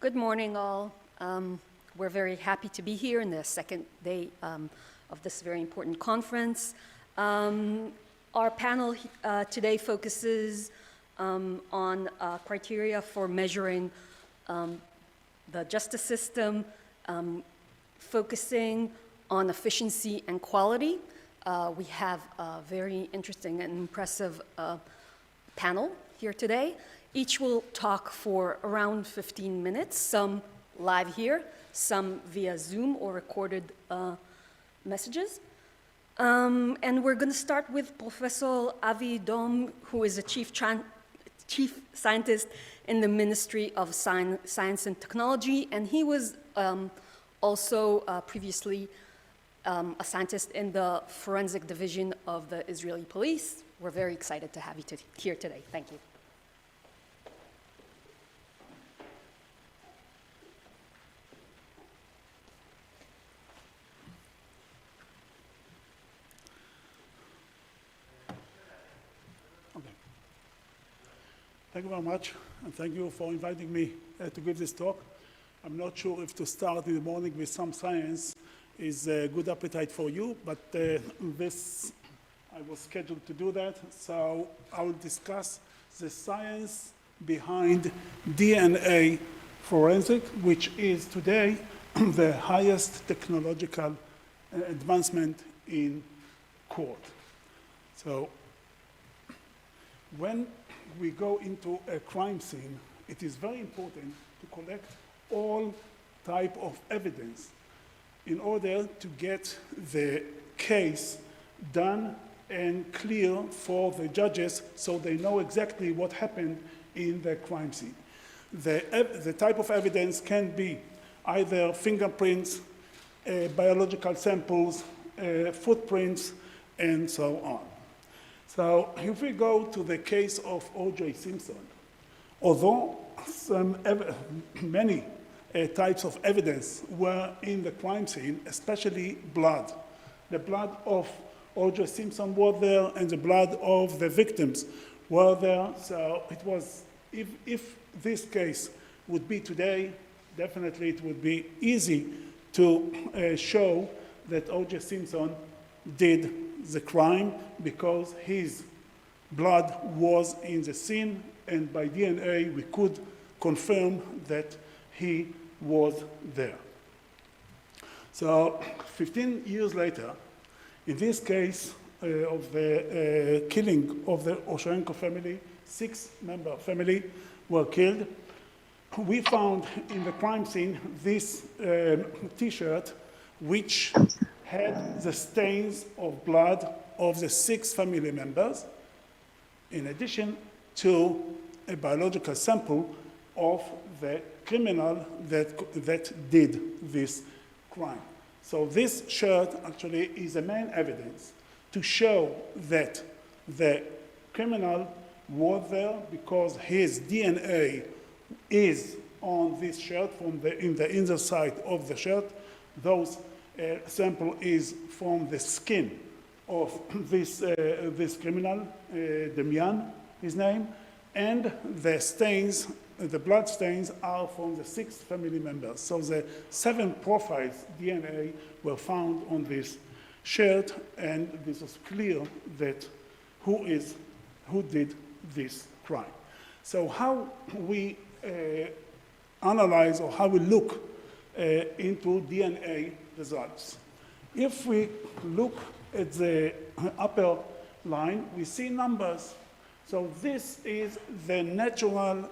Good morning, all. We're very happy to be here in the second day of this very important conference. Our panel today focuses on criteria for measuring the justice system, focusing on efficiency and quality. We have a very interesting and impressive panel here today. Each will talk for around 15 minutes, some live here, some via Zoom or recorded messages. And we're going to start with Professor Avi Domb, who is a chief scientist in the Ministry of Science and Technology, and he was also previously a scientist in the forensic division of the Israeli police. We're very excited to have you here today. Thank you. Thank you very much, and thank you for inviting me to give this talk. I'm not sure if to start in the morning with some science is a good appetite for you, but I was scheduled to do that, so I will discuss the science behind DNA forensic, which is today the highest technological advancement in court. So when we go into a crime scene, it is very important to collect all type of evidence in order to get the case done and clear for the judges so they know exactly what happened in the crime scene. The type of evidence can be either fingerprints, biological samples, footprints, and so on. So if we go to the case of O.J. Simpson, although many types of evidence were in the crime scene, especially blood. The blood of O.J. Simpson was there and the blood of the victims were there. So it was, if this case would be today, definitely it would be easy to show that O.J. Simpson did the crime because his blood was in the scene, and by DNA we could confirm that he was there. So 15 years later, in this case of the killing of the Osherenko family, 6-member family were killed. We found in the crime scene this T-shirt which had the stains of blood of the 6 family members, in addition to a biological sample of the criminal that did this crime. So this shirt actually is the main evidence to show that the criminal was there because his DNA is on this shirt in the inner side of the shirt. Those sample is from the skin of this criminal, Damian, his name, and the stains, the blood stains are from the 6 family members. So the 7 profiles DNA were found on this shirt, and this was clear that who did this crime. So how we analyze or how we look into DNA results. If we look at the upper line, we see numbers. So this is the natural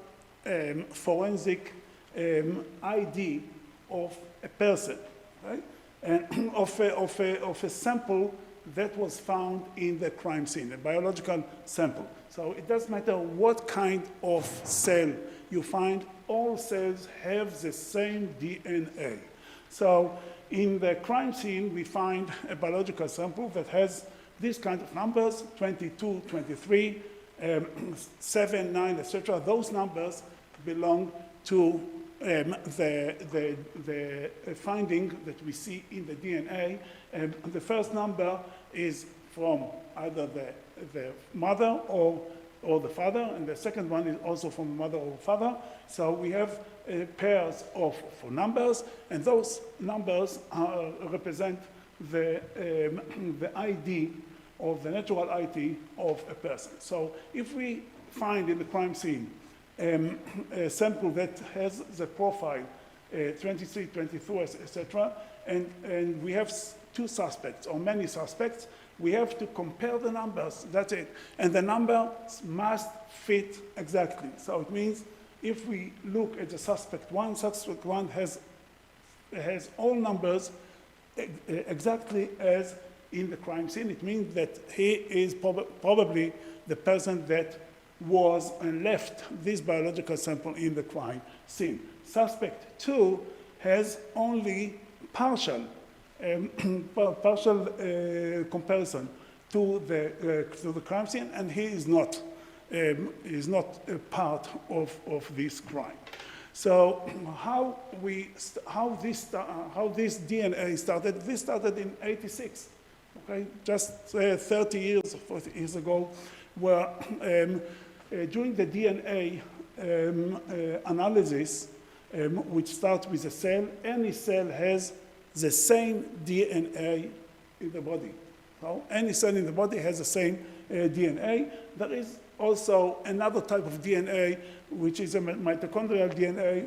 forensic ID of a person, right? And of a sample that was found in the crime scene, a biological sample. So it doesn't matter what kind of cell you find, all cells have the same DNA. So in the crime scene, we find a biological sample that has these kind of numbers, 22, 23, 7, 9, etc. Those numbers belong to the finding that we see in the DNA. The first number is from either the mother or or the father, and the second one is also from the mother or father. So we have pairs of numbers, and those numbers represent the ID or the natural ID of a person. So if we find in the crime scene a sample that has the profile 23, 24, etc., and we have two suspects or many suspects, we have to compare the numbers, that's it. And the numbers must fit exactly. So it means if we look at the suspect one has all numbers exactly as in the crime scene. It means that he is probably the person that was and left this biological sample in the crime scene. Suspect 2 has only partial comparison to the crime scene, and he is not a part of this crime. So how this DNA started? This started in '86, okay, just 30 years or 40 years ago, where during the DNA analysis, which starts with a cell, any cell has the same DNA in the body. So any cell in the body has the same DNA. There is also another type of DNA, which is a mitochondrial DNA,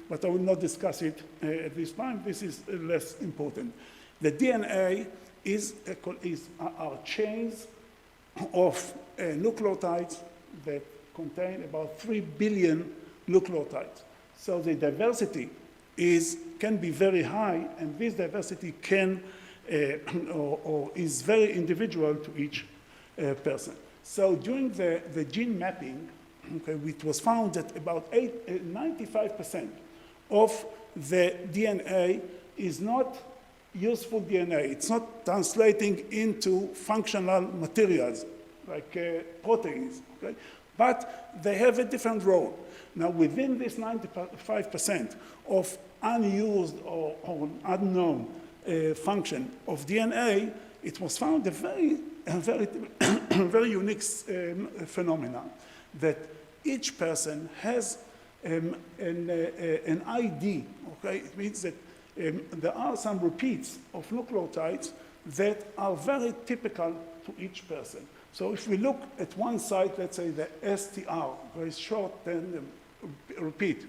but I will not discuss it at this time. This is less important. The DNA are chains of nucleotides that contain about 3 billion nucleotides. So the diversity can be very high, and this diversity can or is very individual to each person. So during the gene mapping, okay, it was found that about 95% of the DNA is not useful DNA. It's not translating into functional materials like proteins, okay? But they have a different role. Now, within this 95% of unused or unknown function of DNA, it was found a very unique phenomenon that each person has an ID, okay? It means that there are some repeats of nucleotides that are very typical to each person. So if we look at one side, let's say the STR, very short repeat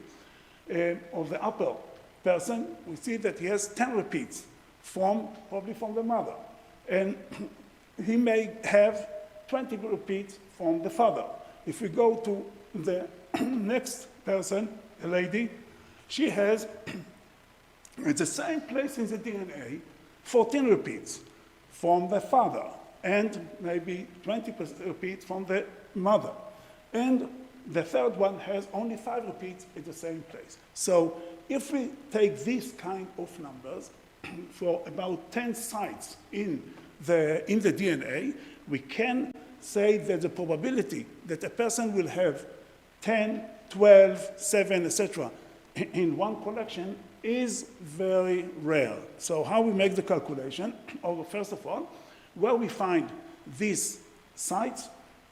of the upper person, we see that he has 10 repeats probably from the mother. And he may have 20 repeats from the father. If we go to the next person, a lady, she has, at the same place in the DNA, 14 repeats from the father, and maybe 20 repeats from the mother. And the third one has only 5 repeats at the same place. So if we take these kind of numbers for about 10 sites in the DNA, we can say that the probability that a person will have 10, 12, 7, etc. in one collection is very rare. So how we make the calculation? First of all, where we find these sites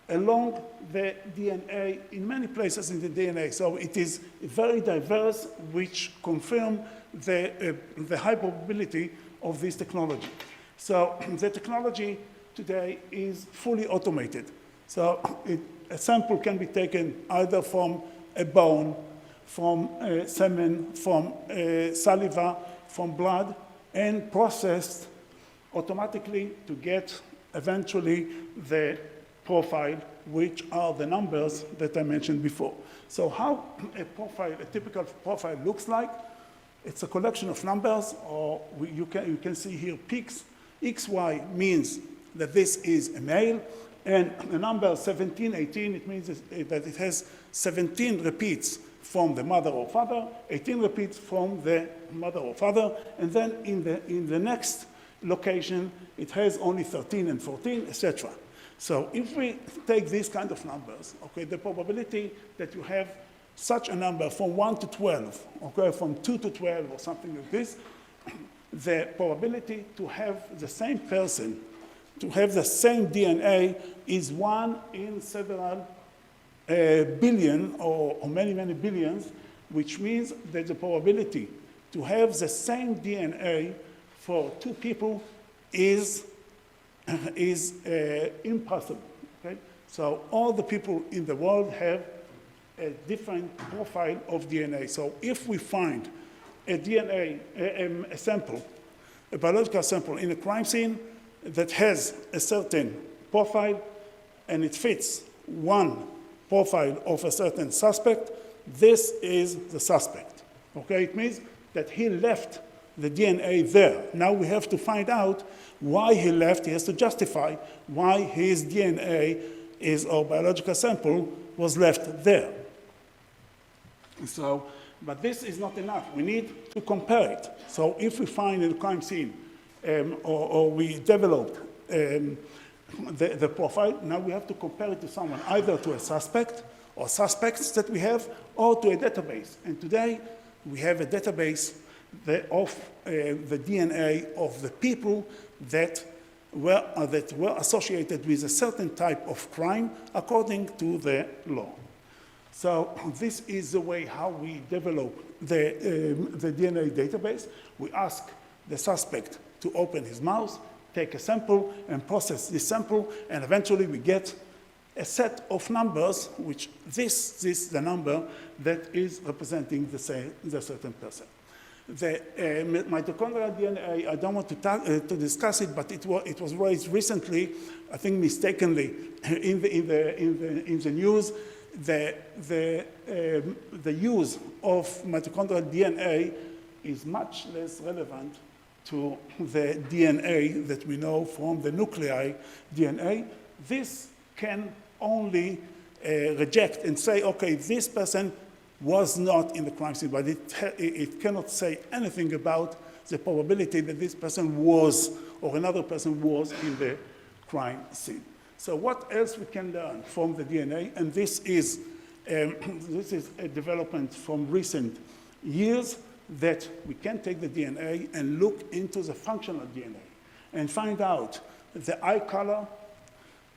along the DNA, in many places in the DNA. So it is very diverse, which confirm the high probability of this technology. So the technology today is fully automated. So a sample can be taken either from a bone, from semen, from saliva, from blood, and processed automatically to get eventually the profile, which are the numbers that I mentioned before. So how a typical profile looks like? It's a collection of numbers, or you can see here peaks. XY means that this is a male, and the number 17, 18, it means that it has 17 repeats from the mother or father, 18 repeats from the mother or father, and then in the next location, it has only 13 and 14, etc. So if we take these kind of numbers, okay, the probability that you have such a number from 1 to 12, okay, from 2 to 12 or something like this, the probability to have the same person to have the same DNA is 1 in several billion or many, many billions, which means that the probability to have the same DNA for two people is impossible. Okay? So all the people in the world have a different profile of DNA. So if we find a DNA, a sample, a biological sample in a crime scene that has a certain profile and it fits one profile of a certain suspect, this is the suspect. Okay? It means that he left the DNA there. Now we have to find out why he left. He has to justify why his DNA or biological sample was left there. So, but this is not enough. We need to compare it. So if we find in a crime scene or we developed the profile, now we have to compare it to someone, either to a suspect or suspects that we have, or to a database. And today we have a database of the DNA of the people that were associated with a certain type of crime according to the law. So this is the way how we develop the DNA database. We ask the suspect to open his mouth, take a sample, and process this sample, and eventually we get a set of numbers, which this is the number that is representing the certain person. The mitochondrial DNA, I don't want to discuss it, but it was raised recently, I think mistakenly, in the news. The use of mitochondrial DNA is much less relevant to the DNA that we know from the nuclei DNA. This can only reject and say, okay, this person was not in the crime scene, but it cannot say anything about the probability that this person was or another person was in the crime scene. So what else we can learn from the DNA? And this is a development from recent years, that we can take the DNA and look into the functional DNA and find out the eye color,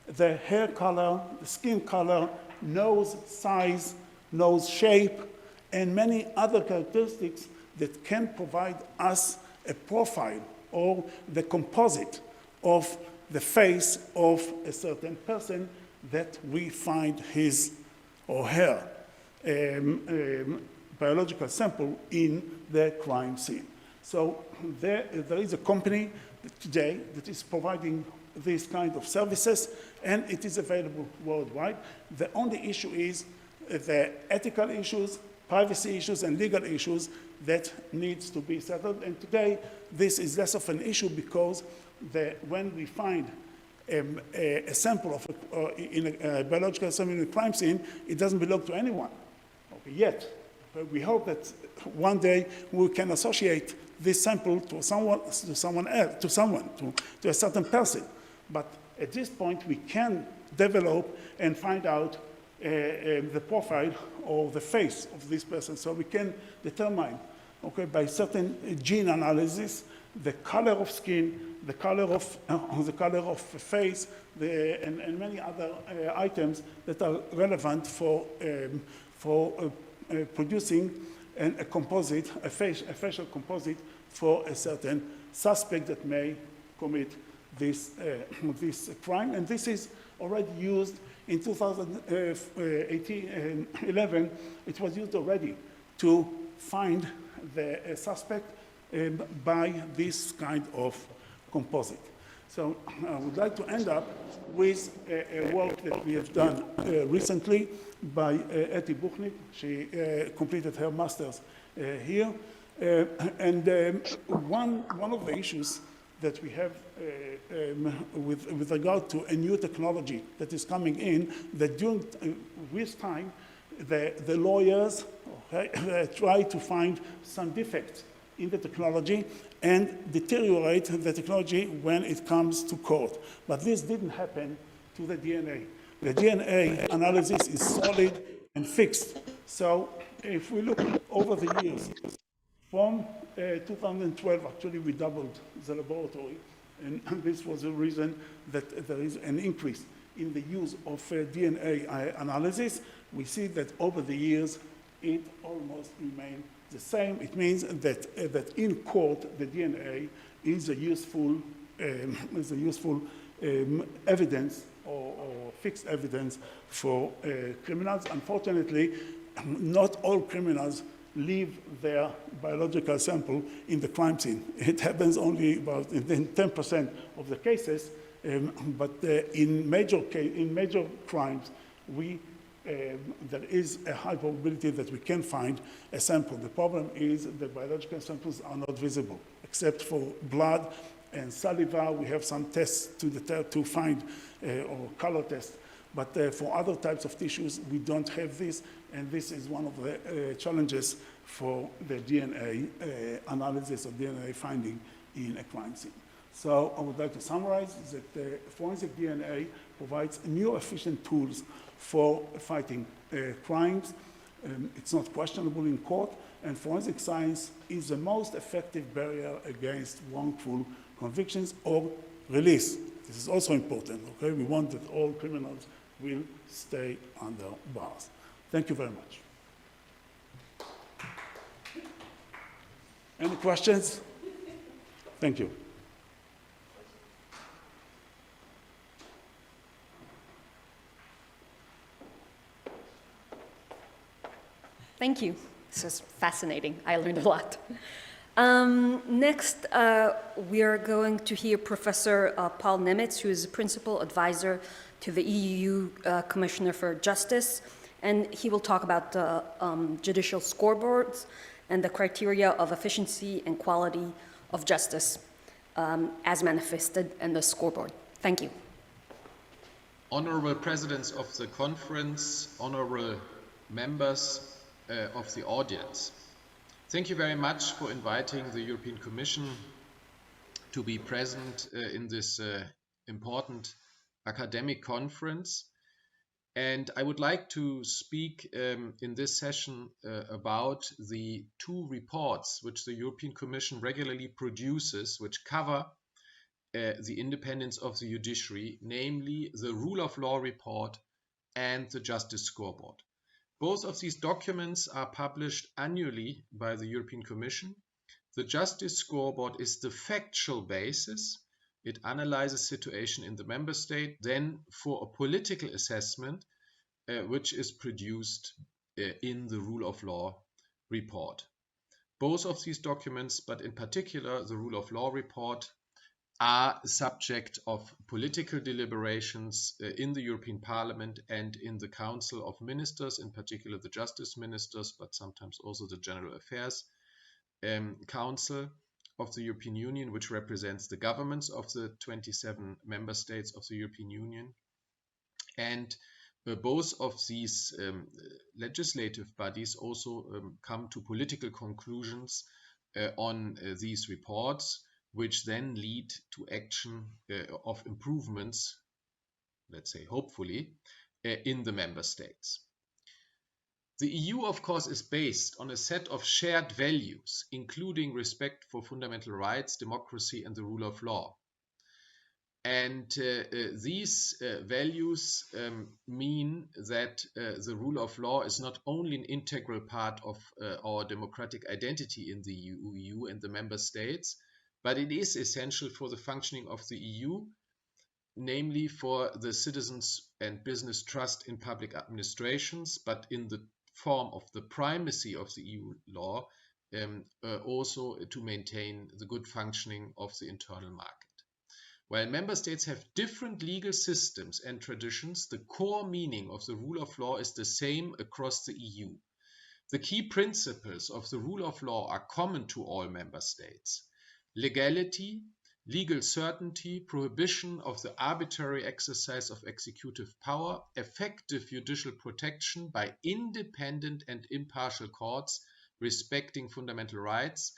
the hair color, the skin color, nose size, nose shape, and many other characteristics that can provide us a profile or the composite of the face of a certain person that we find his or her biological sample in the crime scene. So there is a company today that is providing these kind of services, and it is available worldwide. The only issue is the ethical issues, privacy issues, and legal issues that needs to be settled. And today, this is less of an issue because when we find a sample of in a biological sample in a crime scene, it doesn't belong to anyone yet. But we hope that one day we can associate this sample to someone else, to a certain person. But at this point, we can develop and find out the profile or the face of this person. So we can determine, okay, by certain gene analysis, the color of skin, the color of face, and many other items that are relevant for producing a composite, a facial composite for a certain suspect that may commit this crime. And this is already used in 2011. It was used already to find the suspect by this kind of composite. So I would like to end up with a work that we have done recently by Eti Buchnik. She completed her master's here. And one of the issues that we have with regard to a new technology that is coming in, that during with time, the lawyers try to find some defects in the technology and deteriorate the technology when it comes to court. But this didn't happen to the DNA. The DNA analysis is solid and fixed. So if we look over the years, from 2012, actually we doubled the laboratory And this was the reason that there is an increase in the use of DNA analysis. We see that over the years, it almost remained the same. It means that in court, the DNA is a useful evidence or fixed evidence for criminals. Unfortunately, not all criminals leave their biological sample in the crime scene. It happens only about in 10% of the cases, but in major crimes, there is a high probability that we can find a sample. The problem is that biological samples are not visible, except for blood and saliva. We have some tests to find, or color tests. But for other types of tissues, we don't have this, and this is one of the challenges for the DNA analysis or DNA finding in a crime scene. So I would like to summarize that forensic DNA provides new efficient tools for fighting crimes. It's not questionable in court, and forensic science is the most effective barrier against wrongful convictions or release. This is also important, okay? We want that all criminals will stay under bars. Thank you very much. Any questions? Thank you. Thank you. This is fascinating. I learned a lot. Next, we are going to hear Professor Paul Nemitz, who is a principal advisor to the EU Commissioner for Justice, and he will talk about the judicial scoreboards and the criteria of efficiency and quality of justice as manifested in the scoreboard. Thank you. Honorable Presidents of the Conference, honorable members of the audience. Thank you very much for inviting the European Commission to be present in this important academic conference. And I would like to speak in this session about the two reports which the European Commission regularly produces, which cover the independence of the judiciary, namely the Rule of Law report and the Justice Scoreboard. Both of these documents are published annually by the European Commission. The Justice Scoreboard is the factual basis. It analyzes situation in the member state, then for a political assessment, which is produced in the Rule of Law report. Both of these documents, but in particular the Rule of Law report, are subject of political deliberations in the European Parliament and in the Council of Ministers, in particular the Justice Ministers, but sometimes also the General Affairs Council of the European Union, which represents the governments of the 27 member states of the European Union. And both of these legislative bodies also come to political conclusions on these reports, which then lead to action of improvements, let's say hopefully, in the member states. The EU, of course, is based on a set of shared values, including respect for fundamental rights, democracy, and the rule of law. And these values mean that the rule of law is not only an integral part of our democratic identity in the EU and the member states, but it is essential for the functioning of the EU, namely for the citizens and business trust in public administrations, but in the form of the primacy of the EU law, also to maintain the good functioning of the internal market. While member states have different legal systems and traditions, the core meaning of the rule of law is the same across the EU. The key principles of the rule of law are common to all member states. Legality, legal certainty, prohibition of the arbitrary exercise of executive power, effective judicial protection by independent and impartial courts respecting fundamental rights,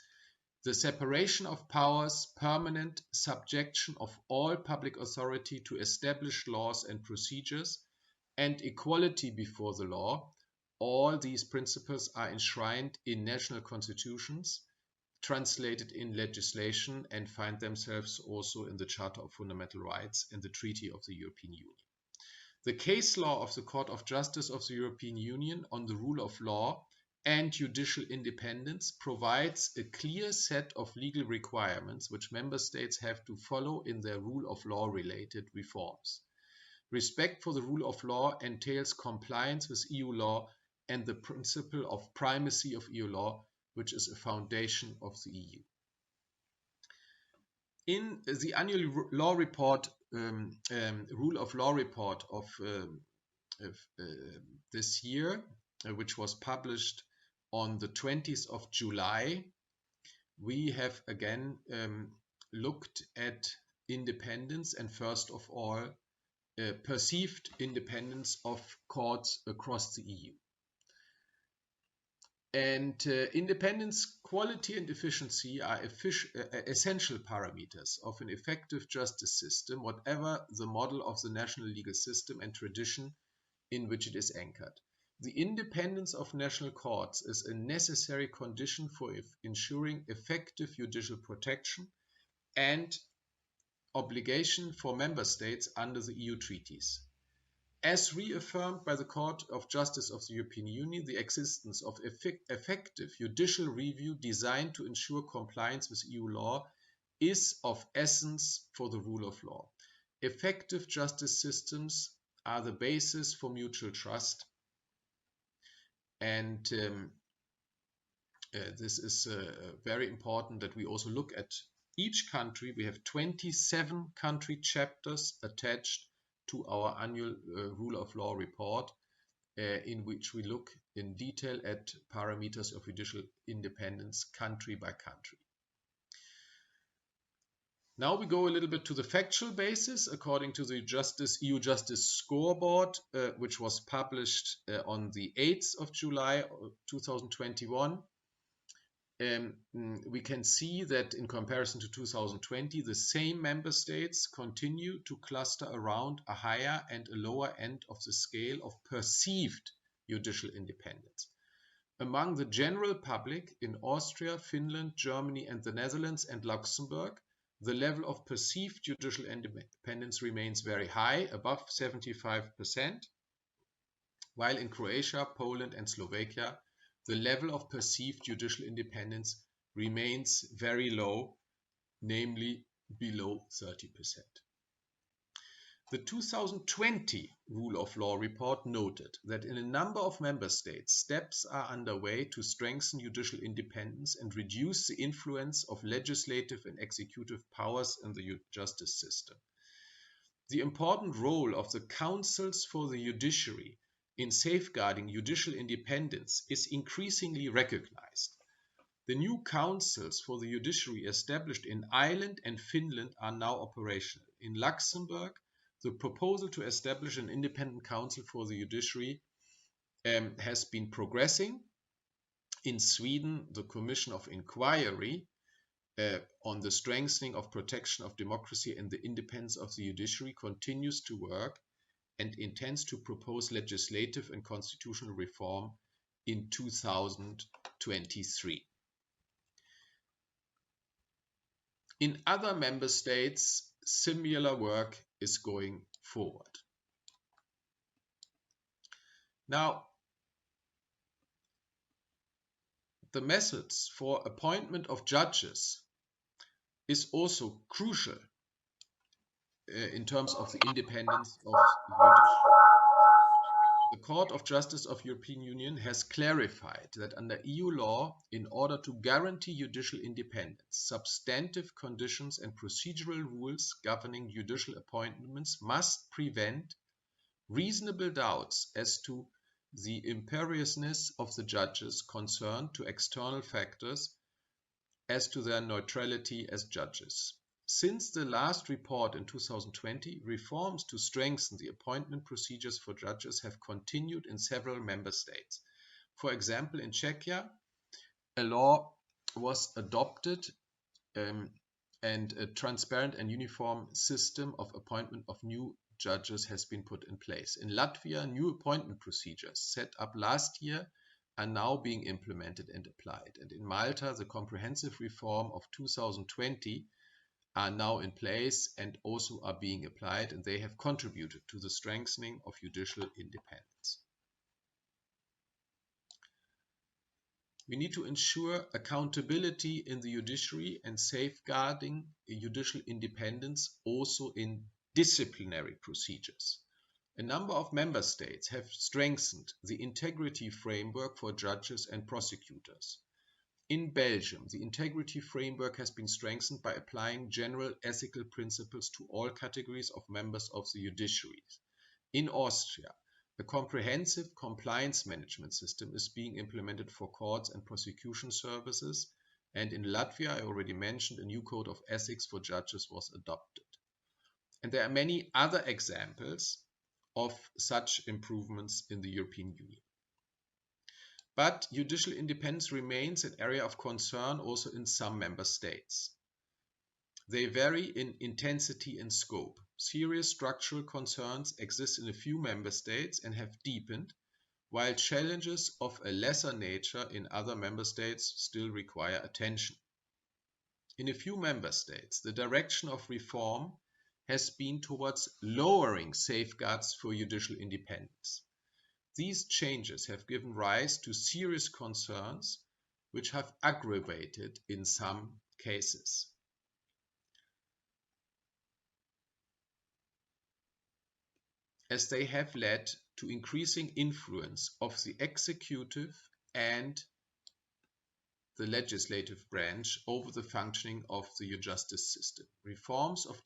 the separation of powers, permanent subjection of all public authority to established laws and procedures, and equality before the law. All these principles are enshrined in national constitutions translated in legislation and find themselves also in the Charter of Fundamental Rights and the Treaty of the European Union. The case law of the Court of Justice of the European Union on the rule of law and judicial independence provides a clear set of legal requirements which member states have to follow in their rule of law related reforms. Respect for the rule of law entails compliance with EU law and the principle of primacy of EU law, which is a foundation of the EU. In the annual law report, rule of law report of this year, which was published on the 20th of July, we have again looked at independence and first of all perceived independence of courts across the EU. And independence, quality and efficiency are essential parameters of an effective justice system, whatever the model of the national legal system and tradition in which it is anchored. The independence of national courts is a necessary condition for ensuring effective judicial protection and obligation for member states under the EU treaties. As reaffirmed by the Court of Justice of the European Union, the existence of effective judicial review designed to ensure compliance with EU law is of essence for the rule of law. Effective justice systems are the basis for mutual trust, and this is very important that we also look at each country. We have 27 country chapters attached to our annual rule of law report, in which we look in detail at parameters of judicial independence country by country. Now we go a little bit to the factual basis according to the EU Justice Scoreboard, which was published on the 8th of July 2021. We can see that in comparison to 2020, the same member states continue to cluster around a higher and a lower end of the scale of perceived judicial independence. Among the general public in Austria, Finland, Germany, and the Netherlands and Luxembourg, the level of perceived judicial independence remains very high, above 75%, while in Croatia, Poland, and Slovakia, the level of perceived judicial independence remains very low, namely below 30%. The 2020 Rule of Law report noted that in a number of member states, steps are underway to strengthen judicial independence and reduce the influence of legislative and executive powers in the justice system. The important role of the councils for the judiciary in safeguarding judicial independence is increasingly recognized. The new councils for the judiciary established in Ireland and Finland are now operational. In Luxembourg, the proposal to establish an independent council for the judiciary has been progressing. In Sweden, the Commission of Inquiry on the strengthening of protection of democracy and the independence of the judiciary continues to work and intends to propose legislative and constitutional reform in 2023. In other member states, similar work is going forward. Now, the methods for appointment of judges is also crucial in terms of the independence of the judiciary. The Court of Justice of the European Union has clarified that under EU law, in order to guarantee judicial independence, substantive conditions and procedural rules governing judicial appointments must prevent reasonable doubts as to the impartialness of the judges concerned to external factors as to their neutrality as judges. Since the last report in 2020, reforms to strengthen the appointment procedures for judges have continued in several member states. For example, in Czechia, a law was adopted and a transparent and uniform system of appointment of new judges has been put in place. In Latvia, new appointment procedures set up last year are now being implemented and applied. And in Malta, the comprehensive reform of 2020 are now in place and also are being applied, and they have contributed to the strengthening of judicial independence. We need to ensure accountability in the judiciary and safeguarding judicial independence also in disciplinary procedures. A number of member states have strengthened the integrity framework for judges and prosecutors. In Belgium, the integrity framework has been strengthened by applying general ethical principles to all categories of members of the judiciary. In Austria, a comprehensive compliance management system is being implemented for courts and prosecution services, and in Latvia, I already mentioned, a new code of ethics for judges was adopted. And there are many other examples of such improvements in the European Union. But judicial independence remains an area of concern also in some member states. They vary in intensity and scope. Serious structural concerns exist in a few member states and have deepened, while challenges of a lesser nature in other member states still require attention. In a few member states, the direction of reform has been towards lowering safeguards for judicial independence. These changes have given rise to serious concerns, which have aggravated in some cases. As they have led to increasing influence of the executive and the legislative branch over the functioning of the justice system. Reforms of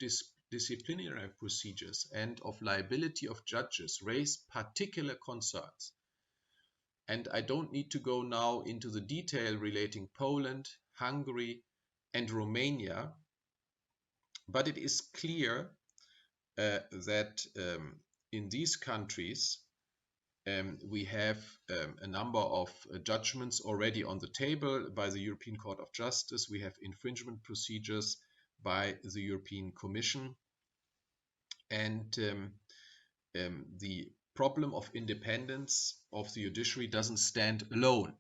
disciplinary procedures and of liability of judges raise particular concerns. And I don't need to go now into the detail relating Poland, Hungary, and Romania, but it is clear that in these countries we have a number of judgments already on the table by the European Court of Justice. We have infringement procedures by the European Commission, and the problem of independence of the judiciary doesn't stand alone.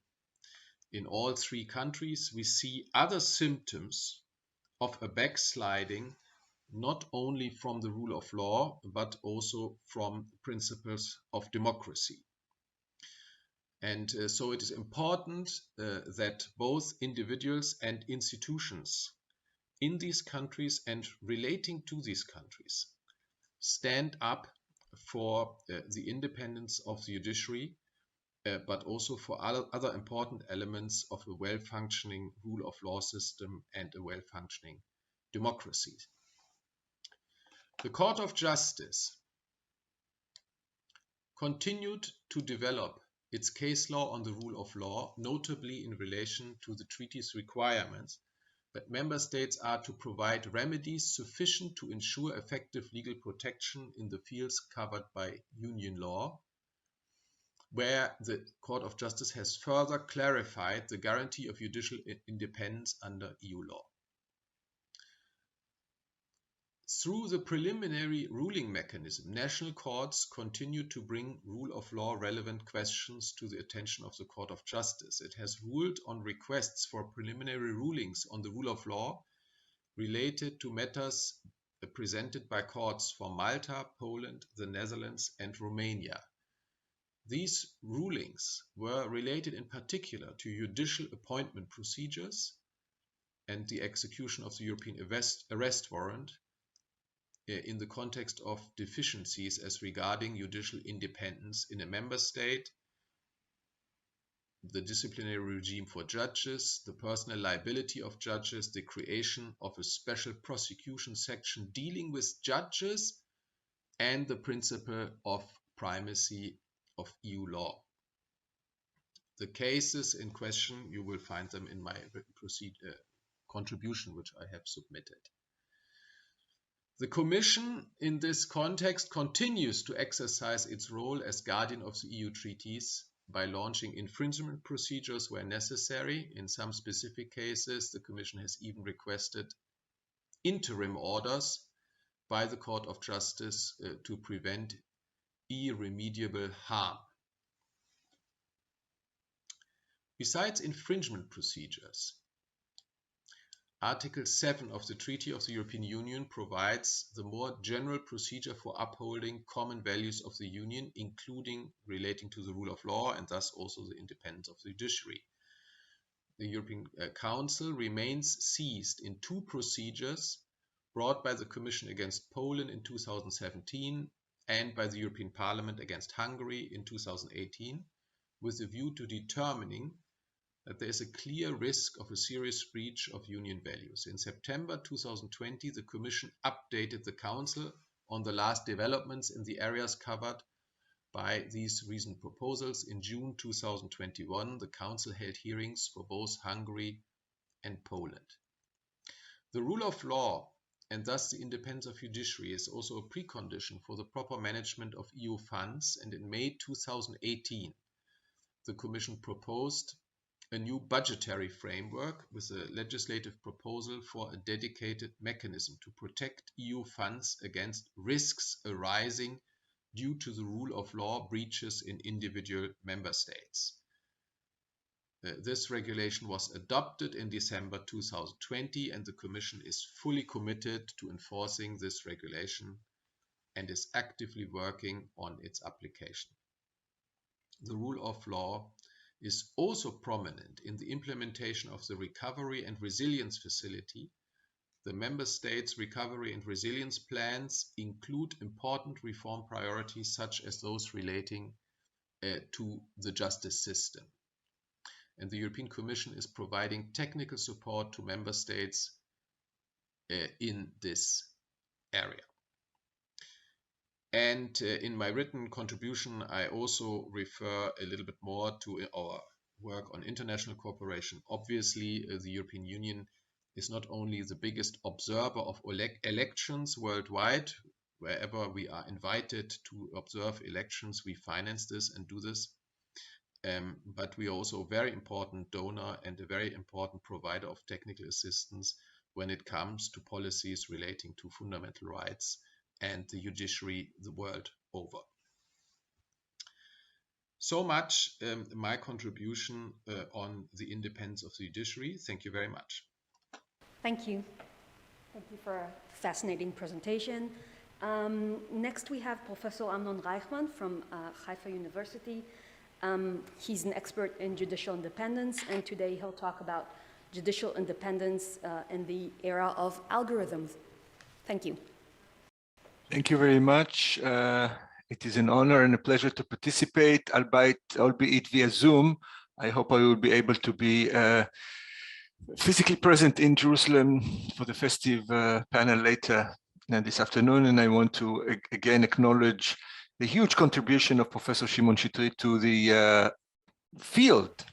In all three countries, we see other symptoms of a backsliding, not only from the rule of law, but also from principles of democracy. And so it is important that both individuals and institutions in these countries and relating to these countries stand up for the independence of the judiciary, but also for other important elements of a well-functioning rule of law system and a well-functioning democracy. The Court of Justice continued to develop its case law on the rule of law, notably in relation to the treaty's requirements that member states are to provide remedies sufficient to ensure effective legal protection in the fields covered by union law, where the Court of Justice has further clarified the guarantee of judicial independence under EU law. Through the preliminary ruling mechanism, national courts continue to bring rule of law relevant questions to the attention of the Court of Justice. It has ruled on requests for preliminary rulings on the rule of law related to matters presented by courts for Malta, Poland, the Netherlands, and Romania. These rulings were related in particular to judicial appointment procedures and the execution of the European arrest warrant in the context of deficiencies as regarding judicial independence in a member state, the disciplinary regime for judges, the personal liability of judges, the creation of a special prosecution section dealing with judges, and the principle of primacy of EU law. The cases in question, you will find them in my contribution, which I have submitted. The Commission, in this context, continues to exercise its role as guardian of the EU treaties by launching infringement procedures where necessary. In some specific cases, the Commission has even requested interim orders by the Court of Justice to prevent irremediable harm. Besides infringement procedures, Article 7 of the Treaty of the European Union provides the more general procedure for upholding common values of the Union, including relating to the rule of law and thus also the independence of the judiciary. The European Council remains seized in two procedures brought by the Commission against Poland in 2017 and by the European Parliament against Hungary in 2018, with a view to determining that there is a clear risk of a serious breach of Union values. In September 2020, the Commission updated the Council on the last developments in the areas covered by these recent proposals. In June 2021, the Council held hearings for both Hungary and Poland. The rule of law and thus the independence of judiciary is also a precondition for the proper management of EU funds, and in May 2018, the Commission proposed a new budgetary framework with a legislative proposal for a dedicated mechanism to protect EU funds against risks arising due to the rule of law breaches in individual member states. This regulation was adopted in December 2020, and the Commission is fully committed to enforcing this regulation and is actively working on its application. The rule of law is also prominent in the implementation of the Recovery and Resilience Facility. The Member States' recovery and resilience plans include important reform priorities such as those relating to the justice system. And the European Commission is providing technical support to Member States in this area. And in my written contribution, I also refer a little bit more to our work on international cooperation. Obviously, the European Union is not only the biggest observer of elections worldwide. Wherever we are invited to observe elections, we finance this and do this. But we are also a very important donor and a very important provider of technical assistance when it comes to policies relating to fundamental rights and the judiciary the world over. So much my contribution on the independence of the judiciary. Thank you very much. Thank you. Thank you for a fascinating presentation. Next we have Professor Amnon Reichmann from Haifa University. He's an expert in judicial independence, and today he'll talk about judicial independence in the era of algorithms. Thank you. Thank you very much. It is an honor and a pleasure to participate, albeit via Zoom. I hope I will be able to be physically present in Jerusalem for the festive panel later this afternoon. And I want to again acknowledge the huge contribution of Professor Shimon Shitrit to the field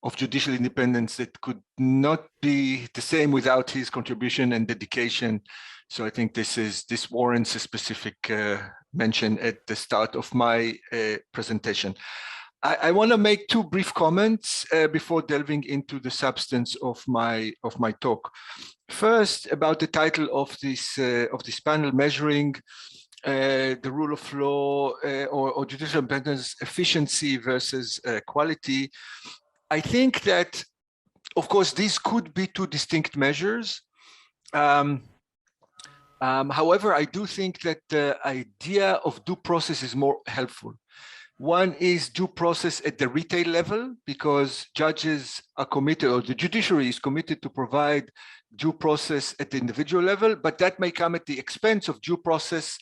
of judicial independence that could not be the same without his contribution and dedication. So I think this warrants a specific mention at the start of my presentation. I want to make two brief comments before delving into the substance of my talk. First, about the title of this panel, measuring the rule of law or judicial independence efficiency versus quality. I think that, of course, these could be two distinct measures. However, I do think that the idea of due process is more helpful. One is due process at the retail level, because judges are committed, or the judiciary is committed to provide due process at the individual level, but that may come at the expense of due process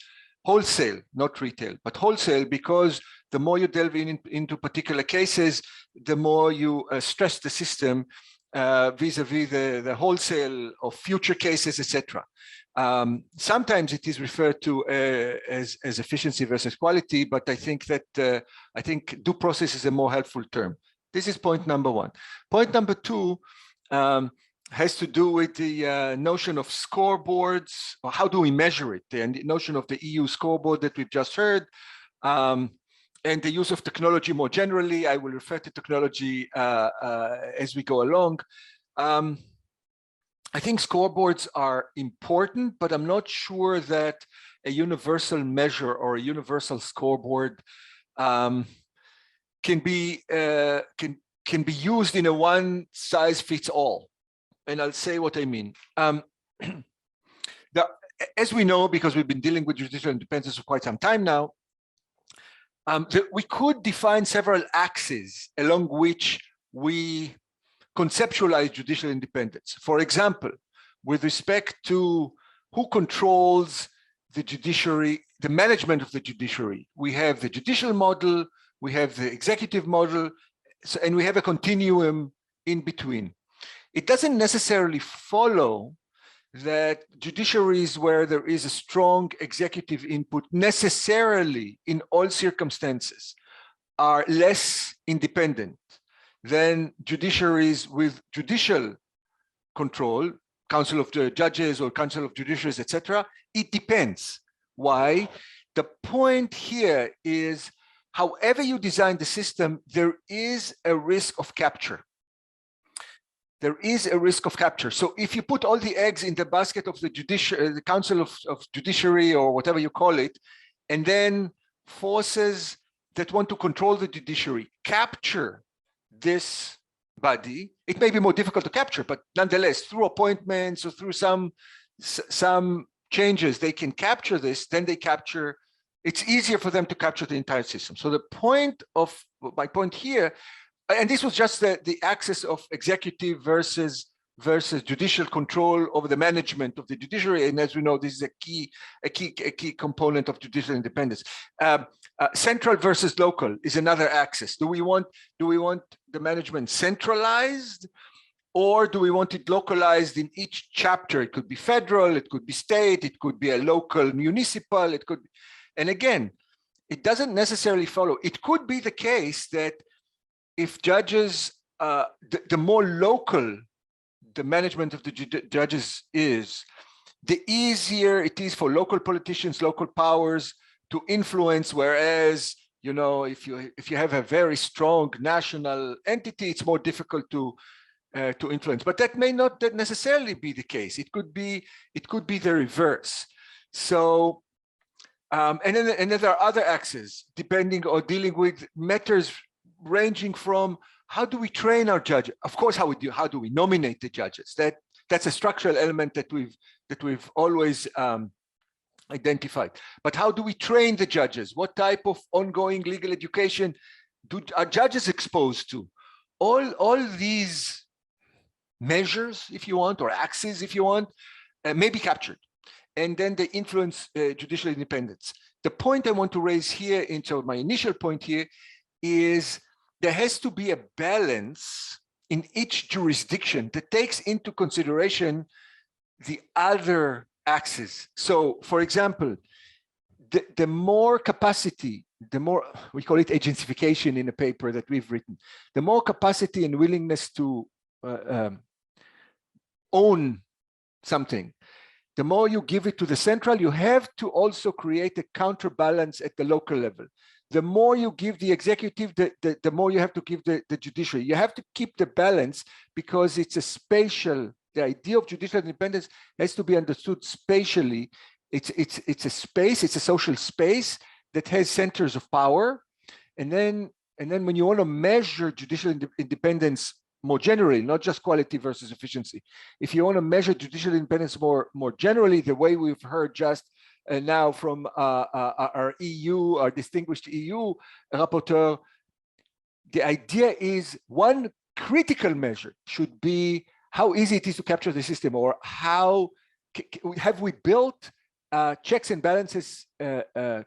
wholesale, not retail, but wholesale, because the more you delve into particular cases, the more you stress the system vis-a-vis the wholesale of future cases, etc. Sometimes it is referred to as efficiency versus quality, but I think that due process is a more helpful term. This is point number one. Point number two has to do with the notion of scoreboards, or how do we measure it, and the notion of the EU scoreboard that we've just heard, and the use of technology more generally. I will refer to technology as we go along. I think scoreboards are important, but I'm not sure that a universal measure or a universal scoreboard can can be used in a one-size-fits-all. And I'll say what I mean. As we know, because we've been dealing with judicial independence for quite some time now, we could define several axes along which we conceptualize judicial independence. For example, with respect to who controls the judiciary, the management of the judiciary, we have the judicial model, we have the executive model, and we have a continuum in between. It doesn't necessarily follow that judiciaries where there is a strong executive input necessarily in all circumstances are less independent than judiciaries with judicial control, Council of the Judges or Council of Judiciaries, etc. It depends. Why? The point here is, however you design the system, there is a risk of capture. There is a risk of capture. So if you put all the eggs in the basket of the Council of Judiciary or whatever you call it, and then forces that want to control the judiciary capture this body, it may be more difficult to capture, but nonetheless, through appointments or through some changes, they can capture this, then they capture, it's easier for them to capture the entire system. So the point of, my point here, and this was just the axis of executive versus judicial control over the management of the judiciary. And as we know, this is a key component of judicial independence. Central versus local is another axis. Do we want the management centralized, or do we want it localized in each chapter? It could be federal, it could be state, it could be a local municipal, it could be, and again, it doesn't necessarily follow. It could be the case that if judges, the more local the management of the judges is, the easier it is for local politicians, local powers to influence. Whereas, you know, if you have a very strong national entity, it's more difficult to influence. But that may not necessarily be the case. It could be the reverse. So, and then there are other axes depending or dealing with matters ranging from how do we train our judges? Of course, how do we nominate the judges? That's a structural element that we've always identified. But how do we train the judges? What type of ongoing legal education are judges exposed to? All these measures, if you want, or axes, if you want, may be captured, and then they influence judicial independence. The point I want to raise here, into my initial point here, is there has to be a balance in each jurisdiction that takes into consideration the other axes. So, for example, the more capacity, the more, we call it agentsification in a paper that we've written, the more capacity and willingness to own something, the more you give it to the central, you have to also create a counterbalance at the local level. The more you give the executive, the more you have to give the judiciary. You have to keep the balance, because it's a spatial, the idea of judicial independence has to be understood spatially. It's a space, it's a social space that has centers of power. And then when you want to measure judicial independence more generally, not just quality versus efficiency, if you want to measure judicial independence more generally, the way we've heard just now from our distinguished EU rapporteur, the idea is one critical measure should be how easy it is to capture the system, or how have we built checks and balances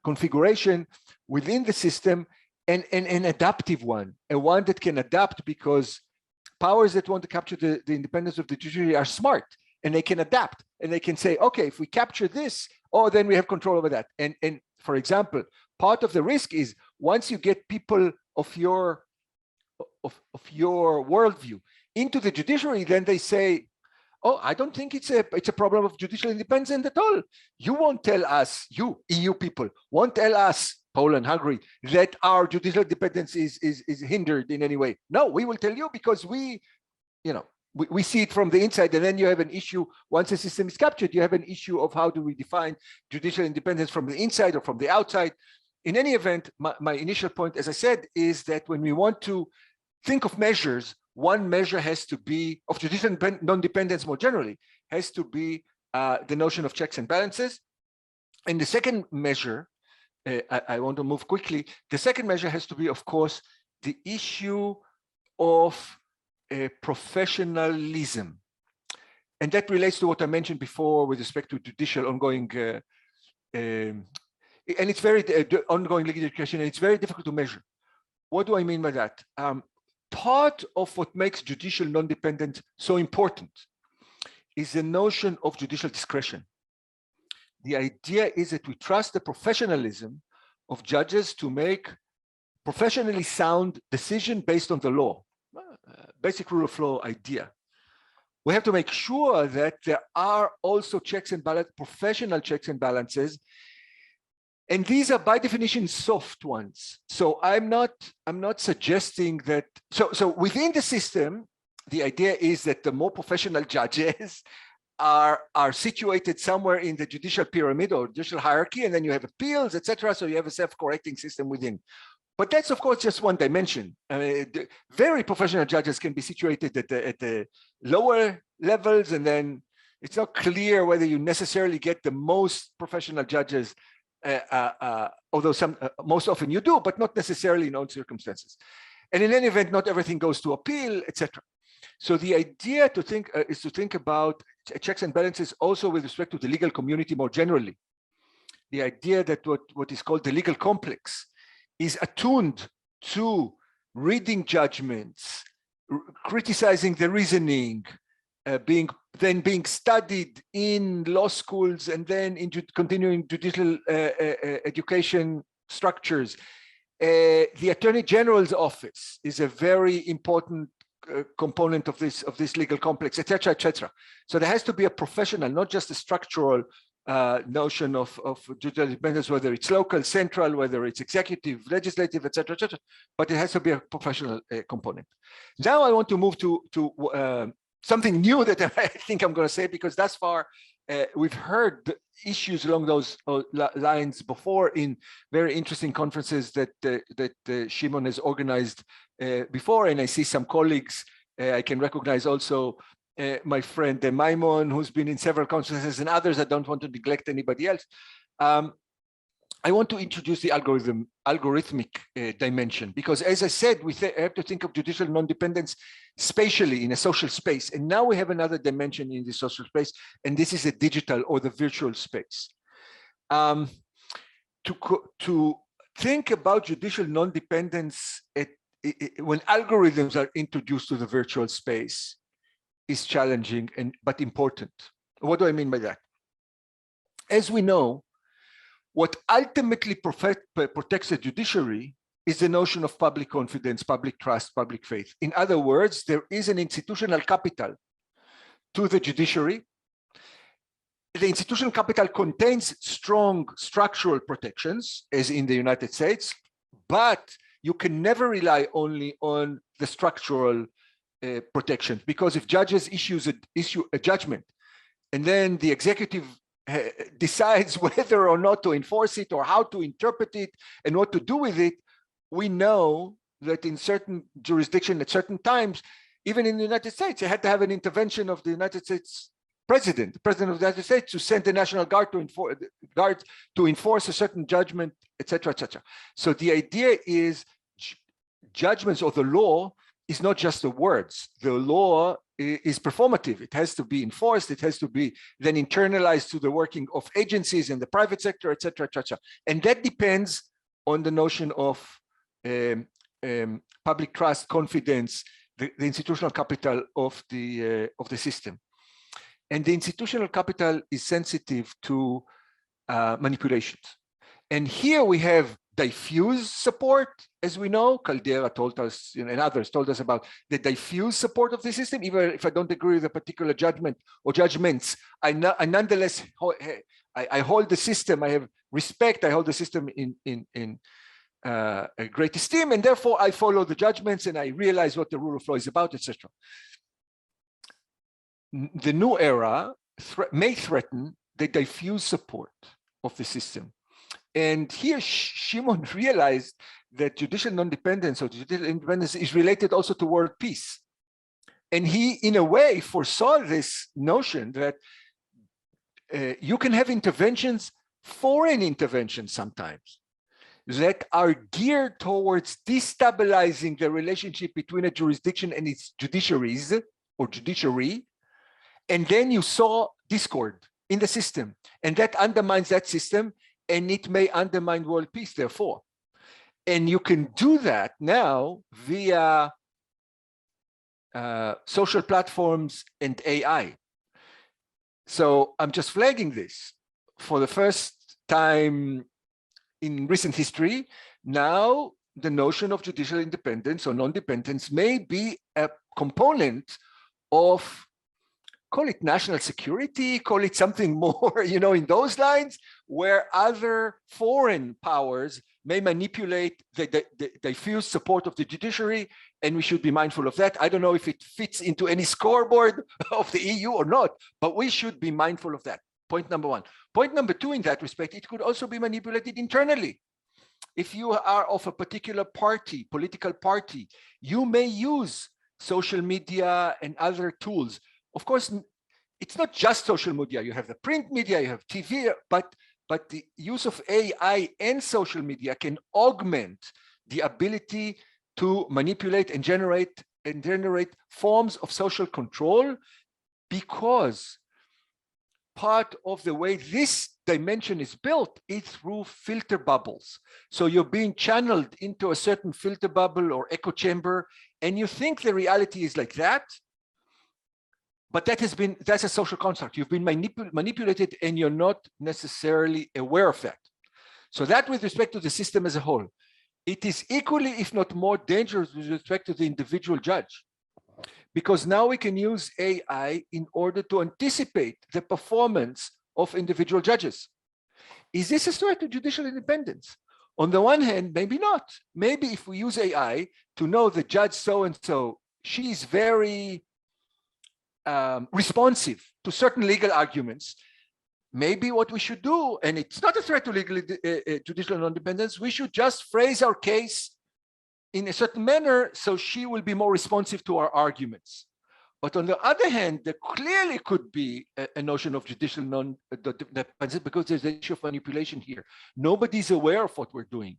configuration within the system, and an adaptive one, a one that can adapt, because powers that want to capture the independence of the judiciary are smart, and they can adapt, and they can say, okay, if we capture this, oh, then we have control over that. And for example, part of the risk is once you get people of your worldview into the judiciary, then they say, oh, I don't think it's a problem of judicial independence at all. You won't tell us, you EU people won't tell us, Poland, Hungary, that our judicial independence is hindered in any way. No, we will tell you, because we see it from the inside. And then you have an issue, once the system is captured, you have an issue of how do we define judicial independence from the inside or from the outside. In any event, my initial point, as I said, is that when we want to think of measures, one measure has to be, of judicial non-dependence more generally, has to be the notion of checks and balances. And the second measure, I want to move quickly, the second measure has to be, of course, the issue of professionalism. And that relates to what I mentioned before with respect to judicial ongoing, and it's very, ongoing legal education, and it's very difficult to measure. What do I mean by that? Part of what makes judicial non-dependence so important is the notion of judicial discretion. The idea is that we trust the professionalism of judges to make professionally sound decision based on the law, basic rule of law idea. We have to make sure that there are also checks and balances, professional checks and balances, and these are by definition soft ones. So I'm not suggesting that. So within the system, the idea is that the more professional judges are situated somewhere in the judicial pyramid or judicial hierarchy, and then you have appeals, etc. So you have a self-correcting system within. But that's of course just one dimension. I mean, very professional judges can be situated at the lower levels, and then it's not clear whether you necessarily get the most professional judges, although most often you do, but not necessarily in all circumstances. And in any event, not everything goes to appeal, etc. So the idea to think is to think about checks and balances also with respect to the legal community more generally. The idea that what is called the legal complex is attuned to reading judgments, criticizing the reasoning, being studied in law schools and then in continuing judicial education structures. The Attorney General's office is a very important component of this legal complex, etc., etc. So there has to be a professional, not just a structural notion of judicial independence, whether it's local, central, whether it's executive, legislative, etc., etc. But it has to be a professional component. Now I want to move to something new that I think I'm going to say, because thus far we've heard issues along those lines before in very interesting conferences that Shimon has organized before, and I see some colleagues. I can recognize also my friend Maimon, who's been in several conferences, and others. I don't want to neglect anybody else. I want to introduce the algorithmic dimension, because as I said, we have to think of judicial non-dependence spatially in a social space. And now we have another dimension in the social space, and this is a digital or the virtual space. To think about judicial non-dependence when algorithms are introduced to the virtual space is challenging but important. What do I mean by that? As we know, what ultimately protects the judiciary is the notion of public confidence, public trust, public faith. In other words, there is an institutional capital to the judiciary. The institutional capital contains strong structural protections, as in the United States, but you can never rely only on the structural protection, because if judges issue a judgment and then the executive decides whether or not to enforce it or how to interpret it and what to do with it, we know that in certain jurisdictions at certain times, even in the United States, you had to have an intervention of the United States president, the president of the United States, to send the National Guard to enforce a certain judgment, etc., etc. So the idea is judgments or the law is not just the words. The law is performative. It has to be enforced. It has to be then internalized to the working of agencies in the private sector, etc., etc. And that depends on the notion of public trust, confidence, the institutional capital of the system. And the institutional capital is sensitive to manipulations. And here we have diffuse support, as we know. Caldera told us, and others told us about the diffuse support of the system. Even if I don't agree with a particular judgment or judgments, I nonetheless I hold the system. I have respect. I hold the system in a great esteem, and therefore I follow the judgments and I realize what the rule of law is about, etc. The new era may threaten the diffuse support of the system. And here Shimon realized that judicial non-dependence or judicial independence is related also to world peace. And he, in a way, foresaw this notion that you can have interventions, foreign interventions sometimes, that are geared towards destabilizing the relationship between a jurisdiction and its judiciaries or judiciary. And then you saw discord in the system, and that undermines that system, and it may undermine world peace, therefore. And you can do that now via social platforms and AI. So I'm just flagging this. For the first time in recent history, now the notion of judicial independence or non-dependence may be a component of, call it national security, call it something more, in those lines, where other foreign powers may manipulate the diffuse support of the judiciary, and we should be mindful of that. I don't know if it fits into any scoreboard of the EU or not, but we should be mindful of that. Point number one. Point number two, in that respect, it could also be manipulated internally. If you are of a particular party, political party, you may use social media and other tools. Of course, it's not just social media. You have the print media, you have TV, but the use of AI and social media can augment the ability to manipulate and generate forms of social control, because part of the way this dimension is built is through filter bubbles. So you're being channeled into a certain filter bubble or echo chamber, and you think the reality is like that, but that's a social construct. You've been manipulated, and you're not necessarily aware of that. So that, with respect to the system as a whole, it is equally, if not more, dangerous with respect to the individual judge, because now we can use AI in order to anticipate the performance of individual judges. Is this a threat to judicial independence? On the one hand, maybe not. Maybe if we use AI to know the judge so-and-so, she's very responsive to certain legal arguments, maybe what we should do, and it's not a threat to judicial non-independence, we should just phrase our case in a certain manner so she will be more responsive to our arguments. But on the other hand, there clearly could be a notion of judicial non-independence, because there's an issue of manipulation here. Nobody's aware of what we're doing.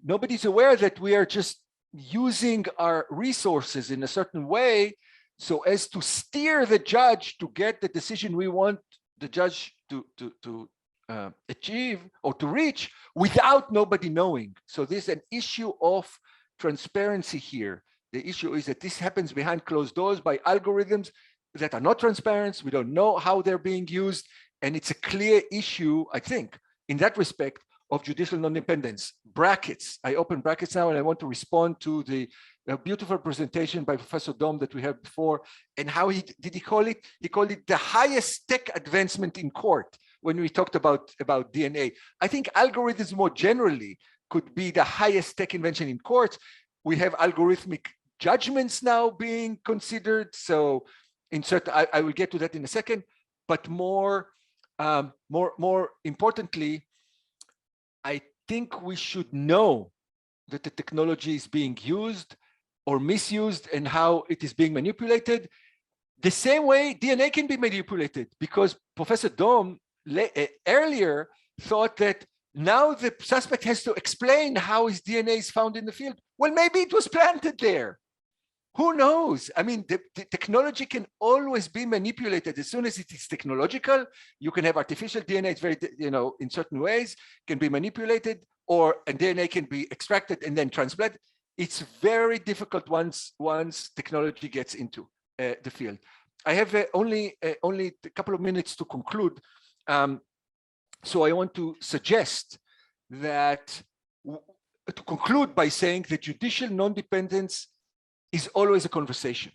Nobody's aware that we are just using our resources in a certain way so as to steer the judge to get the decision we want the judge to achieve or to reach without nobody knowing. So there's an issue of transparency here. The issue is that this happens behind closed doors by algorithms that are not transparent. We don't know how they're being used. And it's a clear issue, I think, in that respect, of judicial non-independence. Brackets. I open brackets now, and I want to respond to the beautiful presentation by Professor Domb that we had before. And how did he call it? He called it the highest tech advancement in court when we talked about DNA. I think algorithms more generally could be the highest tech invention in courts. We have algorithmic judgments now being considered. So I will get to that in a second, but more importantly, I think we should know that the technology is being used or misused and how it is being manipulated. The same way DNA can be manipulated, because Professor Domb earlier thought that now the suspect has to explain how his DNA is found in the field. Well, maybe it was planted there. Who knows? I mean, the technology can always be manipulated. As soon as it is technological, you can have artificial DNA. It's very, in certain ways can be manipulated, and DNA can be extracted and then transplanted. It's very difficult once technology gets into the field. I have only a couple of minutes to conclude. So I want to suggest that, to conclude by saying that judicial non-dependence is always a conversation.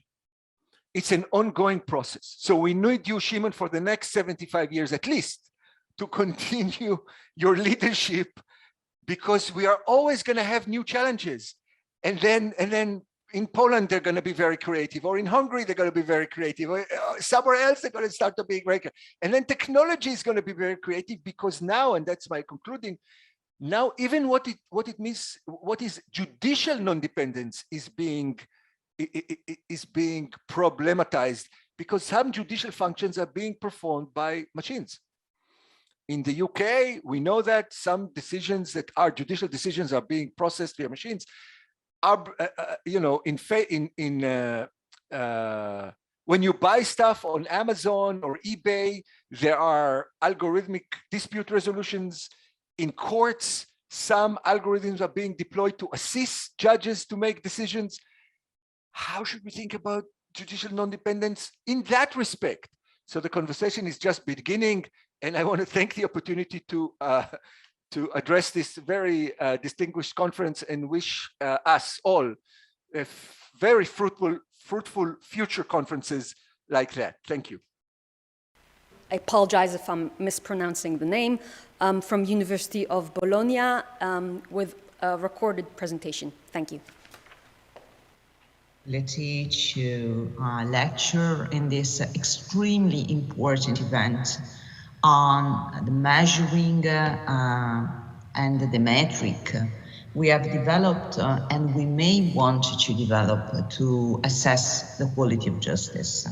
It's an ongoing process. So we need you, Shimon, for the next 75 years at least, to continue your leadership, because we are always going to have new challenges. And then in Poland, they're going to be very creative, or in Hungary, they're going to be very creative, or somewhere else, they're going to start to be very creative. And then technology is going to be very creative, because now, and that's my concluding, now even what it means, what is judicial non-dependence is being problematized, because some judicial functions are being performed by machines. In the UK, we know that some decisions that are judicial decisions are being processed via machines. When you buy stuff on Amazon or eBay, there are algorithmic dispute resolutions. In courts, some algorithms are being deployed to assist judges to make decisions. How should we think about judicial non-dependence in that respect? So the conversation is just beginning, and I want to thank the opportunity to address this very distinguished conference, and wish us all very fruitful future conferences like that. Thank you. I apologize if I'm mispronouncing the name, from University of Bologna, with a recorded presentation. Thank you. To lecture in this extremely important event on the measuring and the metric we have developed and we may want to develop to assess the quality of justice.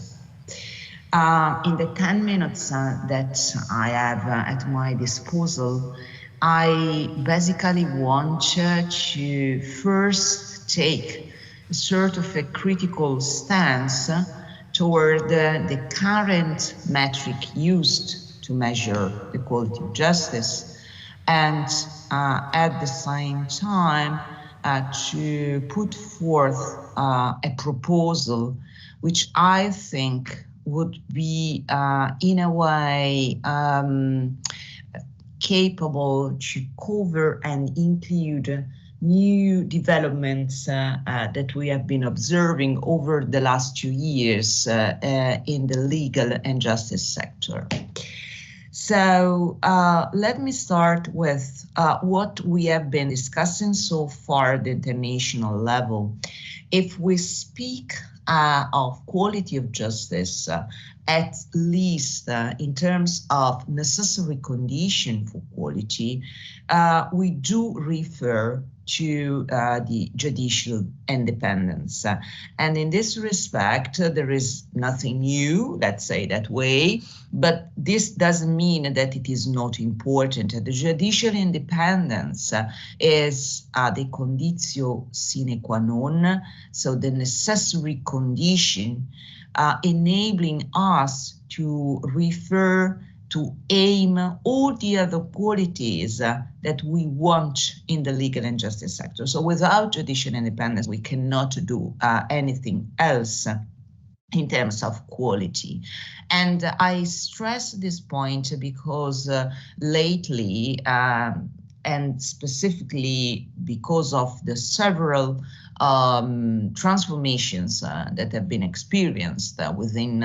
In the 10 minutes that I have at my disposal, I basically want to first take sort of a critical stance toward the current metric used to measure the quality of justice, and at the same time to put forth a proposal which I think would be in a way capable to cover and include new developments that we have been observing over the last 2 years in the legal and justice sector. So let me start with what we have been discussing so far at the international level. If we speak of quality of justice, at least in terms of necessary condition for quality, we do refer to the judicial independence. And in this respect, there is nothing new, let's say that way, but this doesn't mean that it is not important. The judicial independence is the conditio sine qua non, so the necessary condition enabling us to refer to aim all the other qualities that we want in the legal and justice sector. So without judicial independence, we cannot do anything else in terms of quality. And I stress this point because lately, and specifically because of the several transformations that have been experienced within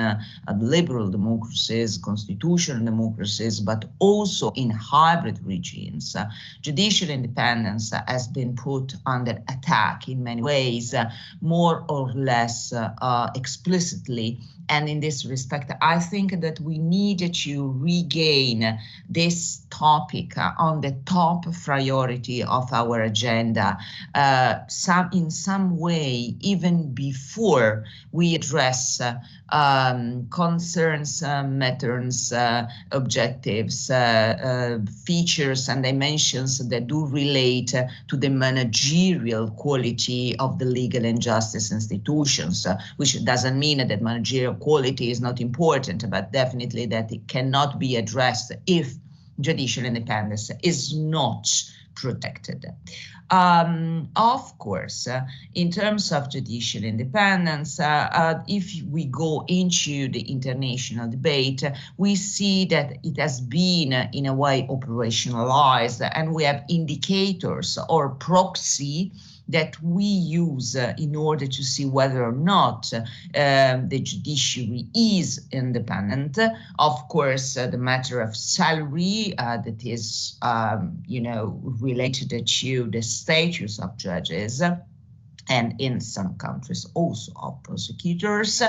liberal democracies, constitutional democracies, but also in hybrid regimes. Judicial independence has been put under attack in many ways, more or less explicitly. And in this respect, I think that we need to regain this topic on the top priority of our agenda, in some way, even before we address concerns, methods, objectives, features and dimensions that do relate to the managerial quality of the legal and justice institutions, which doesn't mean that managerial quality is not important, but definitely that it cannot be addressed if judicial independence is not protected. Of course, in terms of judicial independence, if we go into the international debate, we see that it has been in a way operationalized, and we have indicators or proxy that we use in order to see whether or not the judiciary is independent. Of course, the matter of salary that is, related to the status of judges. and in some countries also of prosecutors,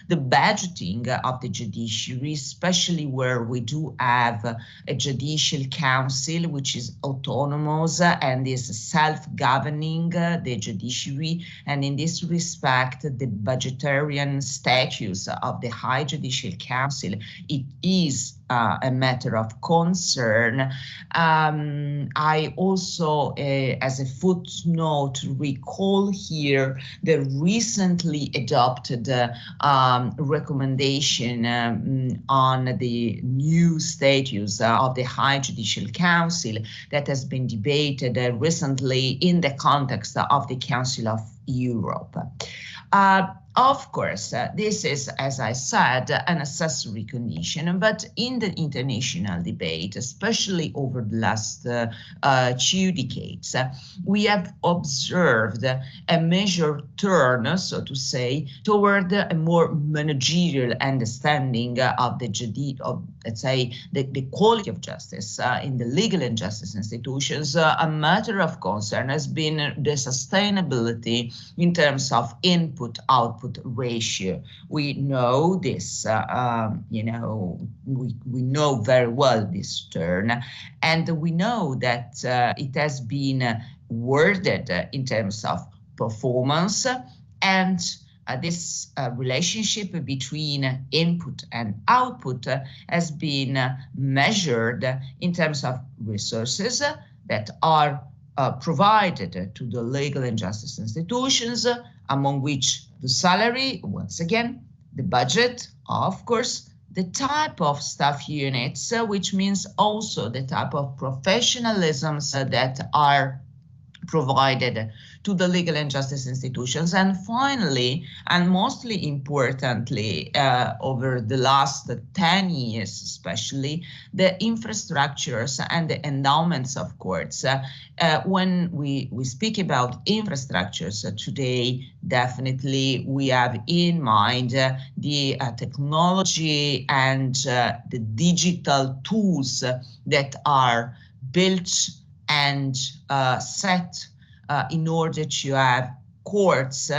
the budgeting of the judiciary, especially where we do have a judicial council which is autonomous and is self-governing, the judiciary, and in this respect, the budgetarian status of the High Judicial Council, it is a matter of concern. I also, as a footnote, recall here the recently adopted recommendation on the new status of the High Judicial Council that has been debated recently in the context of the Council of Europe. Of course, this is, as I said, an accessory condition, but in the international debate, especially over the last 2 decades, we have observed a measured turn, so to say, toward a more managerial understanding of let's say, the quality of justice in the legal and justice institutions. A matter of concern has been the sustainability in terms of input-output ratio. We know this, we know very well this term, and we know that it has been worded in terms of performance, and this relationship between input and output has been measured in terms of resources that are provided to the legal and justice institutions, among which the salary, once again, the budget, of course, the type of staff units, which means also the type of professionalisms that are provided to the legal and justice institutions. And finally, and mostly importantly, over the last 10 years especially, the infrastructures and the endowments of courts. When we speak about infrastructures today, definitely we have in mind the technology and the digital tools that are built and set in order to have courts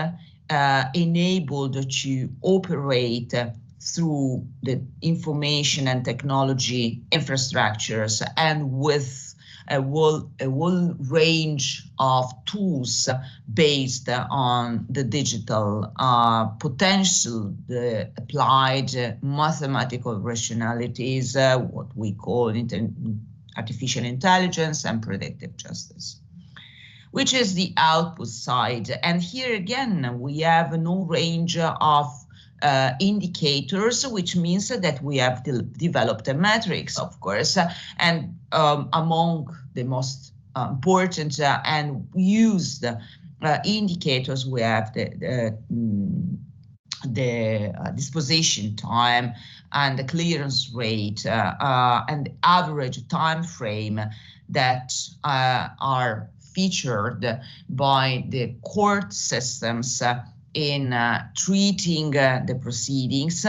enabled to operate through the information and technology infrastructures, and with a whole range of tools based on the digital potential, the applied mathematical rationalities, what we call artificial intelligence and predictive justice, which is the output side. And here again, we have no range of indicators, which means that we have developed a matrix, of course, and among the most important and used indicators, we have the disposition time and the clearance rate and the average time frame that are featured by the court systems in treating the proceedings,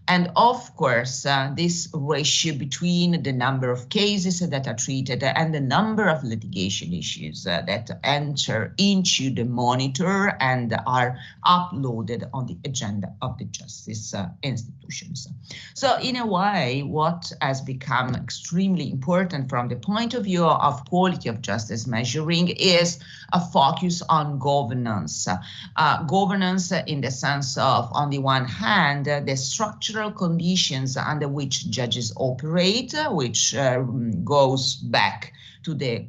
and of course this ratio between the number of cases that are treated and the number of litigation issues that enter into the monitor and are uploaded on the agenda of the justice institutions. So in a way, what has become extremely important from the point of view of quality of justice measuring is a focus on governance. Governance in the sense of, on the one hand, the structural conditions under which judges operate, which goes back to the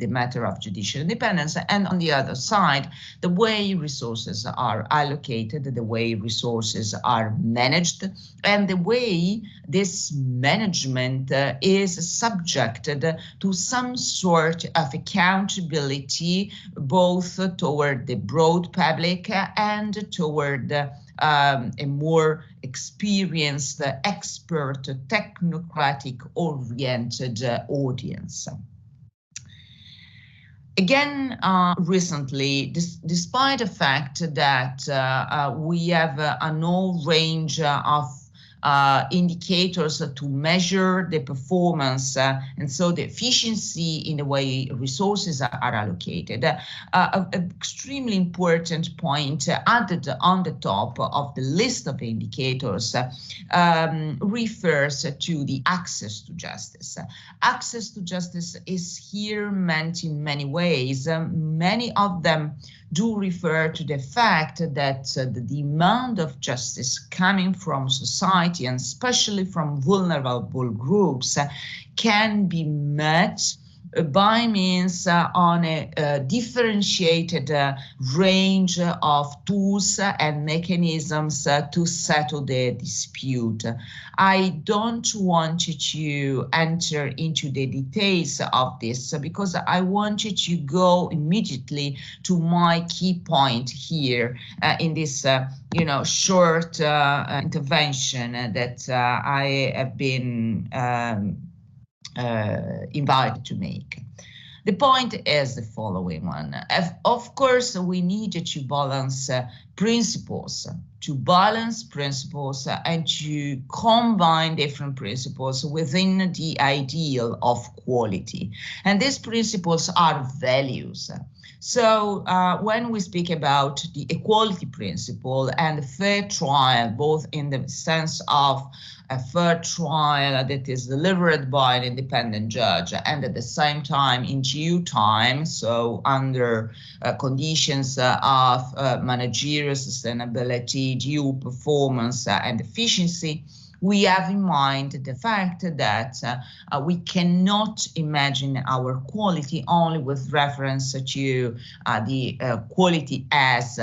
matter of judicial independence, and on the other side, the way resources are allocated, the way resources are managed, and the way this management is subjected to some sort of accountability, both toward the broad public and toward a more experienced, expert, technocratic-oriented audience. Again, recently, despite the fact that we have a no range of indicators to measure the performance and so the efficiency in the way resources are allocated. An extremely important point added on the top of the list of indicators refers to the access to justice. Access to justice is here meant in many ways. Many of them do refer to the fact that the demand of justice coming from society, and especially from vulnerable groups, can be met by means on a differentiated range of tools and mechanisms to settle the dispute. I don't want to enter into the details of this because I wanted to go immediately to my key point here in this short intervention that I have been invited to make. The point is the following one. Of course, we need to balance principles, and to combine different principles within the ideal of quality. And these principles are values. So when we speak about the equality principle and fair trial, both in the sense of a fair trial that is delivered by an independent judge and at the same time in due time, so under conditions of managerial sustainability, due performance and efficiency, we have in mind the fact that we cannot imagine our quality only with reference to the quality as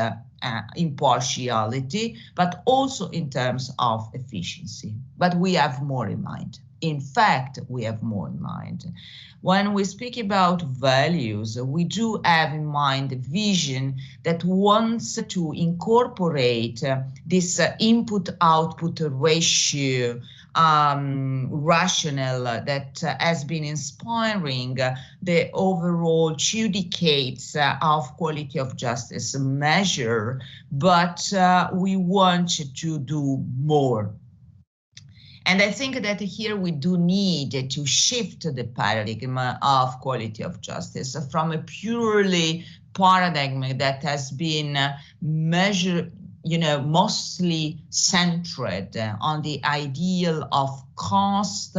impartiality, but also in terms of efficiency. But we have more in mind. In fact, we have more in mind. When we speak about values, we do have in mind a vision that wants to incorporate this input-output ratio rationale that has been inspiring the overall 2 decades of quality of justice measure, but we want to do more. And I think that here we do need to shift the paradigm of quality of justice from a purely paradigm that has been measured, mostly centered on the ideal of cost,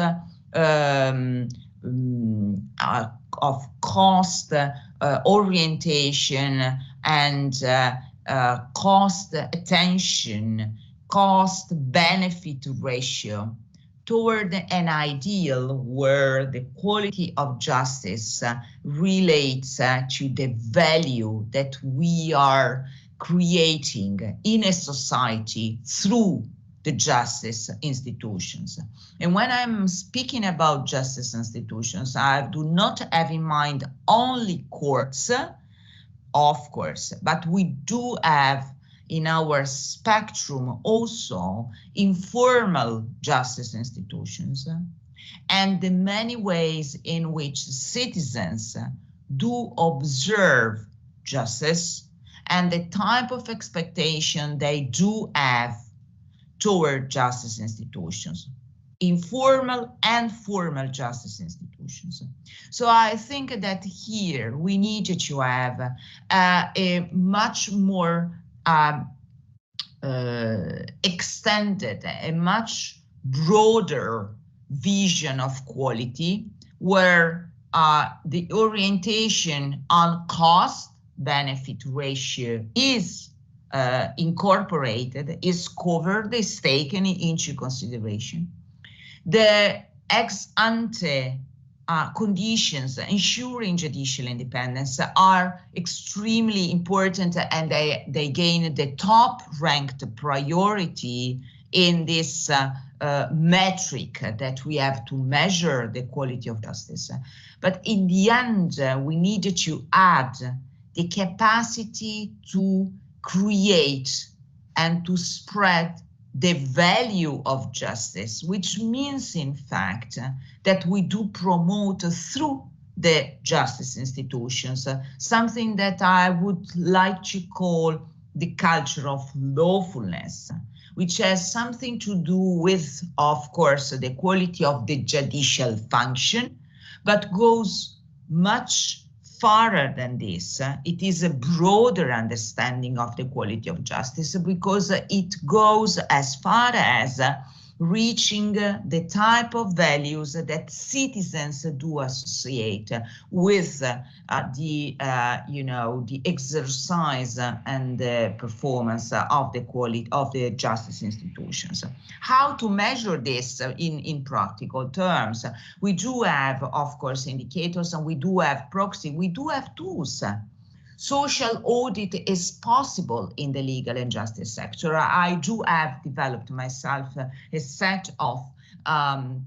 orientation and cost attention, cost benefit ratio, toward an ideal where the quality of justice relates to the value that we are creating in a society through the justice institutions. And when I'm speaking about justice institutions, I do not have in mind only courts, of course, but we do have in our spectrum also informal justice institutions and the many ways in which citizens do observe justice and the type of expectation they do have toward justice institutions, informal and formal justice institutions. So I think that here we need to have a much more extended, a much broader vision of quality, where the orientation on cost-benefit ratio is incorporated, is covered, is taken into consideration. The ex-ante conditions ensuring judicial independence are extremely important, and they gain the top-ranked priority in this metric that we have to measure the quality of justice. But in the end, we need to add the capacity to create and to spread the value of justice, which means, in fact, that we do promote through the justice institutions, something that I would like to call the culture of lawfulness, which has something to do with, of course, the quality of the judicial function, but goes much farther than this. It is a broader understanding of the quality of justice because it goes as far as reaching the type of values that citizens do associate with the exercise and the performance of the quality of the justice institutions. How to measure this in practical terms? We do have, of course, indicators, and we do have proxy. We do have tools. Social audit is possible in the legal and justice sector. I do have developed myself a set of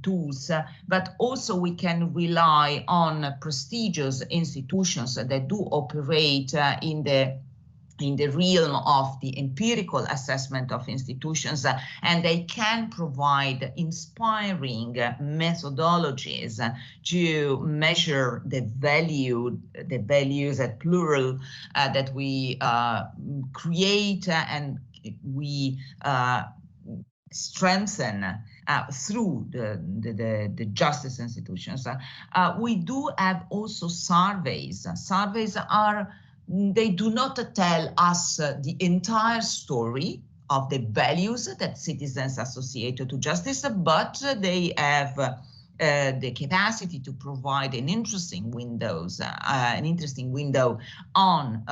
tools, but also we can rely on prestigious institutions that do operate in the realm of the empirical assessment of institutions, and they can provide inspiring methodologies to measure the values at plural that we create and we strengthen through the justice institutions. We do have also surveys. Surveys they do not tell us the entire story of the values that citizens associate to justice, but they have the capacity to provide an interesting window on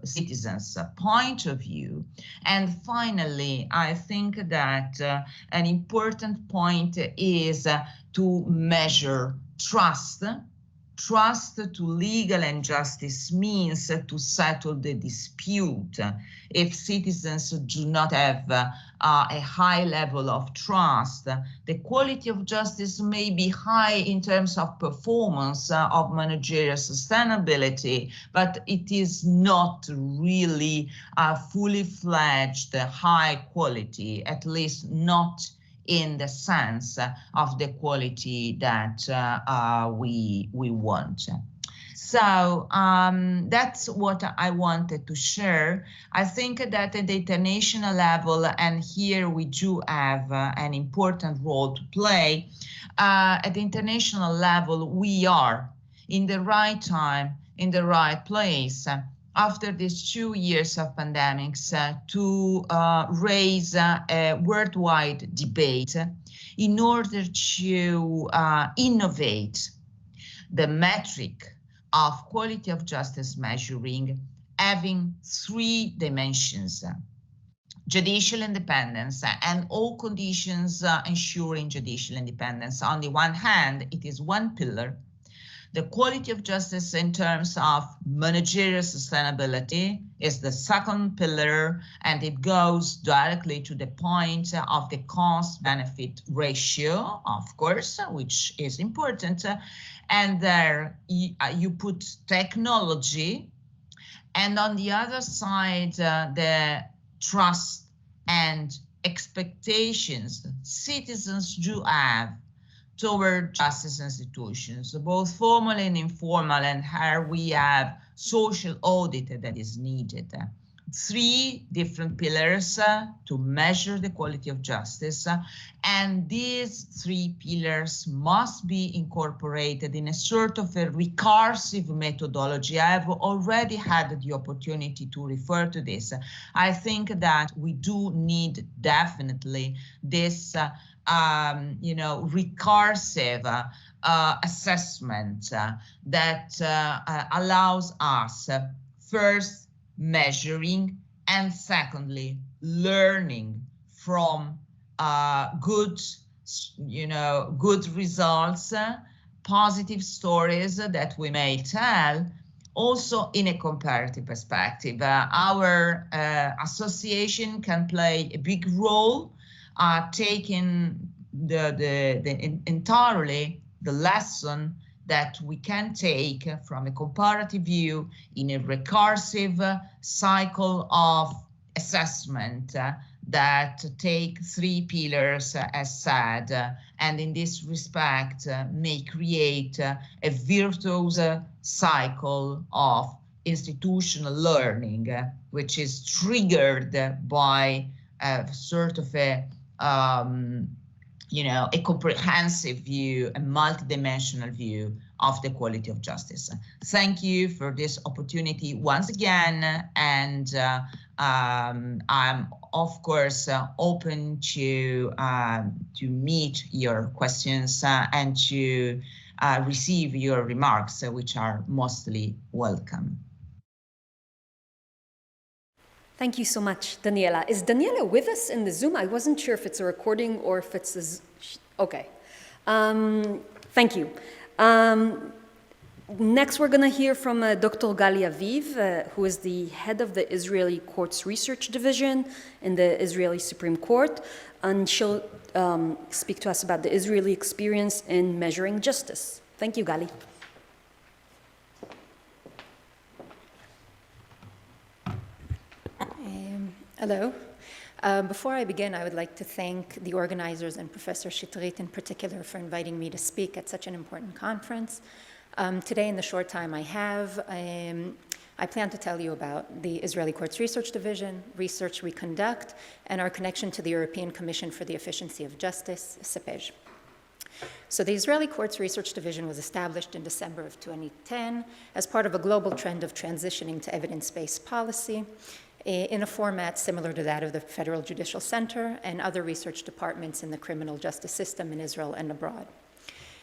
citizens' point of view. And finally, I think that an important point is to measure trust. Trust to legal and justice means to settle the dispute. If citizens do not have a high level of trust, the quality of justice may be high in terms of performance, of managerial sustainability, but it is not really a fully fledged high quality, at least not in the sense of the quality that we want. So that's what I wanted to share. I think that at the international level, and here we do have an important role to play, at the international level, we are in the right time, in the right place, after these 2 years of pandemics, to raise a worldwide debate in order to innovate the metric of quality of justice measuring, having 3 dimensions: judicial independence and all conditions ensuring judicial independence. On the one hand, it is one pillar. The quality of justice in terms of managerial sustainability is the second pillar, and it goes directly to the point of the cost-benefit ratio, of course, which is important. And there you put technology, and on the other side, the trust and expectations citizens do have toward justice institutions, both formal and informal, and here we have social audit that is needed. 3 different pillars to measure the quality of justice, and these 3 pillars must be incorporated in a sort of a recursive methodology. I have already had the opportunity to refer to this. I think that we do need definitely this recursive assessment that allows us first measuring and secondly learning from good results, positive stories that we may tell, also in a comparative perspective. Our association can play a big role taking entirely the lesson that we can take from a comparative view in a recursive cycle of assessment that take 3 pillars as said, and in this respect may create a virtuous cycle of institutional learning, which is triggered by sort of a a comprehensive view, a multidimensional view of the quality of justice. Thank you for this opportunity once again, and I'm of course open to meet your questions and to receive your remarks, which are mostly welcome. Thank you so much, Daniella. Is Daniella with us in the Zoom? I wasn't sure if it's a recording or if it's a... Okay. Thank you. Next, we're going to hear from Dr. Gali Aviv, who is the head of the Israeli Courts Research Division in the Israeli Supreme Court, and she'll speak to us about the Israeli experience in measuring justice. Thank you, Gali. Hello. Before I begin, I would like to thank the organizers and Professor Shitrit in particular for inviting me to speak at such an important conference. Today, in the short time I have, I plan to tell you about the Israeli Courts Research Division, research we conduct, and our connection to the European Commission for the Efficiency of Justice, CEPEJ. So the Israeli Courts Research Division was established in December of 2010 as part of a global trend of transitioning to evidence-based policy, in a format similar to that of the Federal Judicial Center and other research departments in the criminal justice system in Israel and abroad.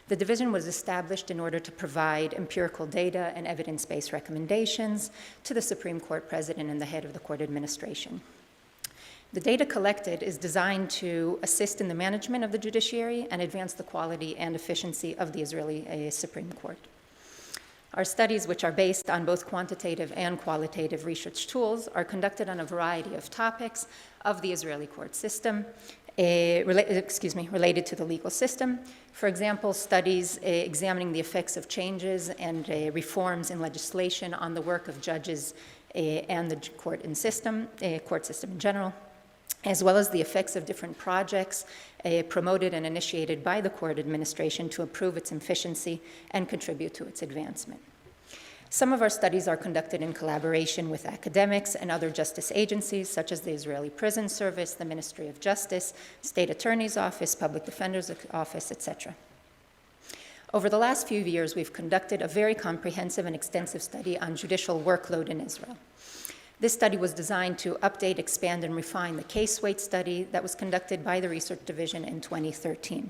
The division was established in order to provide empirical data and evidence-based recommendations to the Supreme Court President and the head of the court administration. The data collected is designed to assist in the management of the judiciary and advance the quality and efficiency of the Israeli Supreme Court. Our studies, which are based on both quantitative and qualitative research tools, are conducted on a variety of topics of the Israeli court system, related to the legal system. For example, studies examining the effects of changes and reforms in legislation on the work of judges and the court system in general, as well as the effects of different projects promoted and initiated by the court administration to improve its efficiency and contribute to its advancement. Some of our studies are conducted in collaboration with academics and other justice agencies, such as the Israeli Prison Service, the Ministry of Justice, State Attorney's Office, Public Defender's Office, etc. Over the last few years, we've conducted a very comprehensive and extensive study on judicial workload in Israel. This study was designed to update, expand, and refine the case weight study that was conducted by the Research Division in 2013.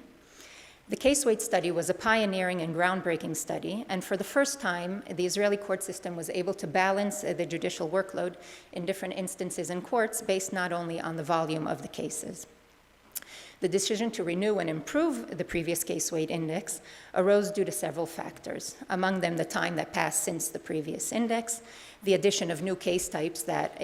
The case weight study was a pioneering and groundbreaking study, and for the first time, the Israeli court system was able to balance the judicial workload in different instances in courts based not only on the volume of the cases. The decision to renew and improve the previous case weight index arose due to several factors, among them the time that passed since the previous index, the addition of new case types that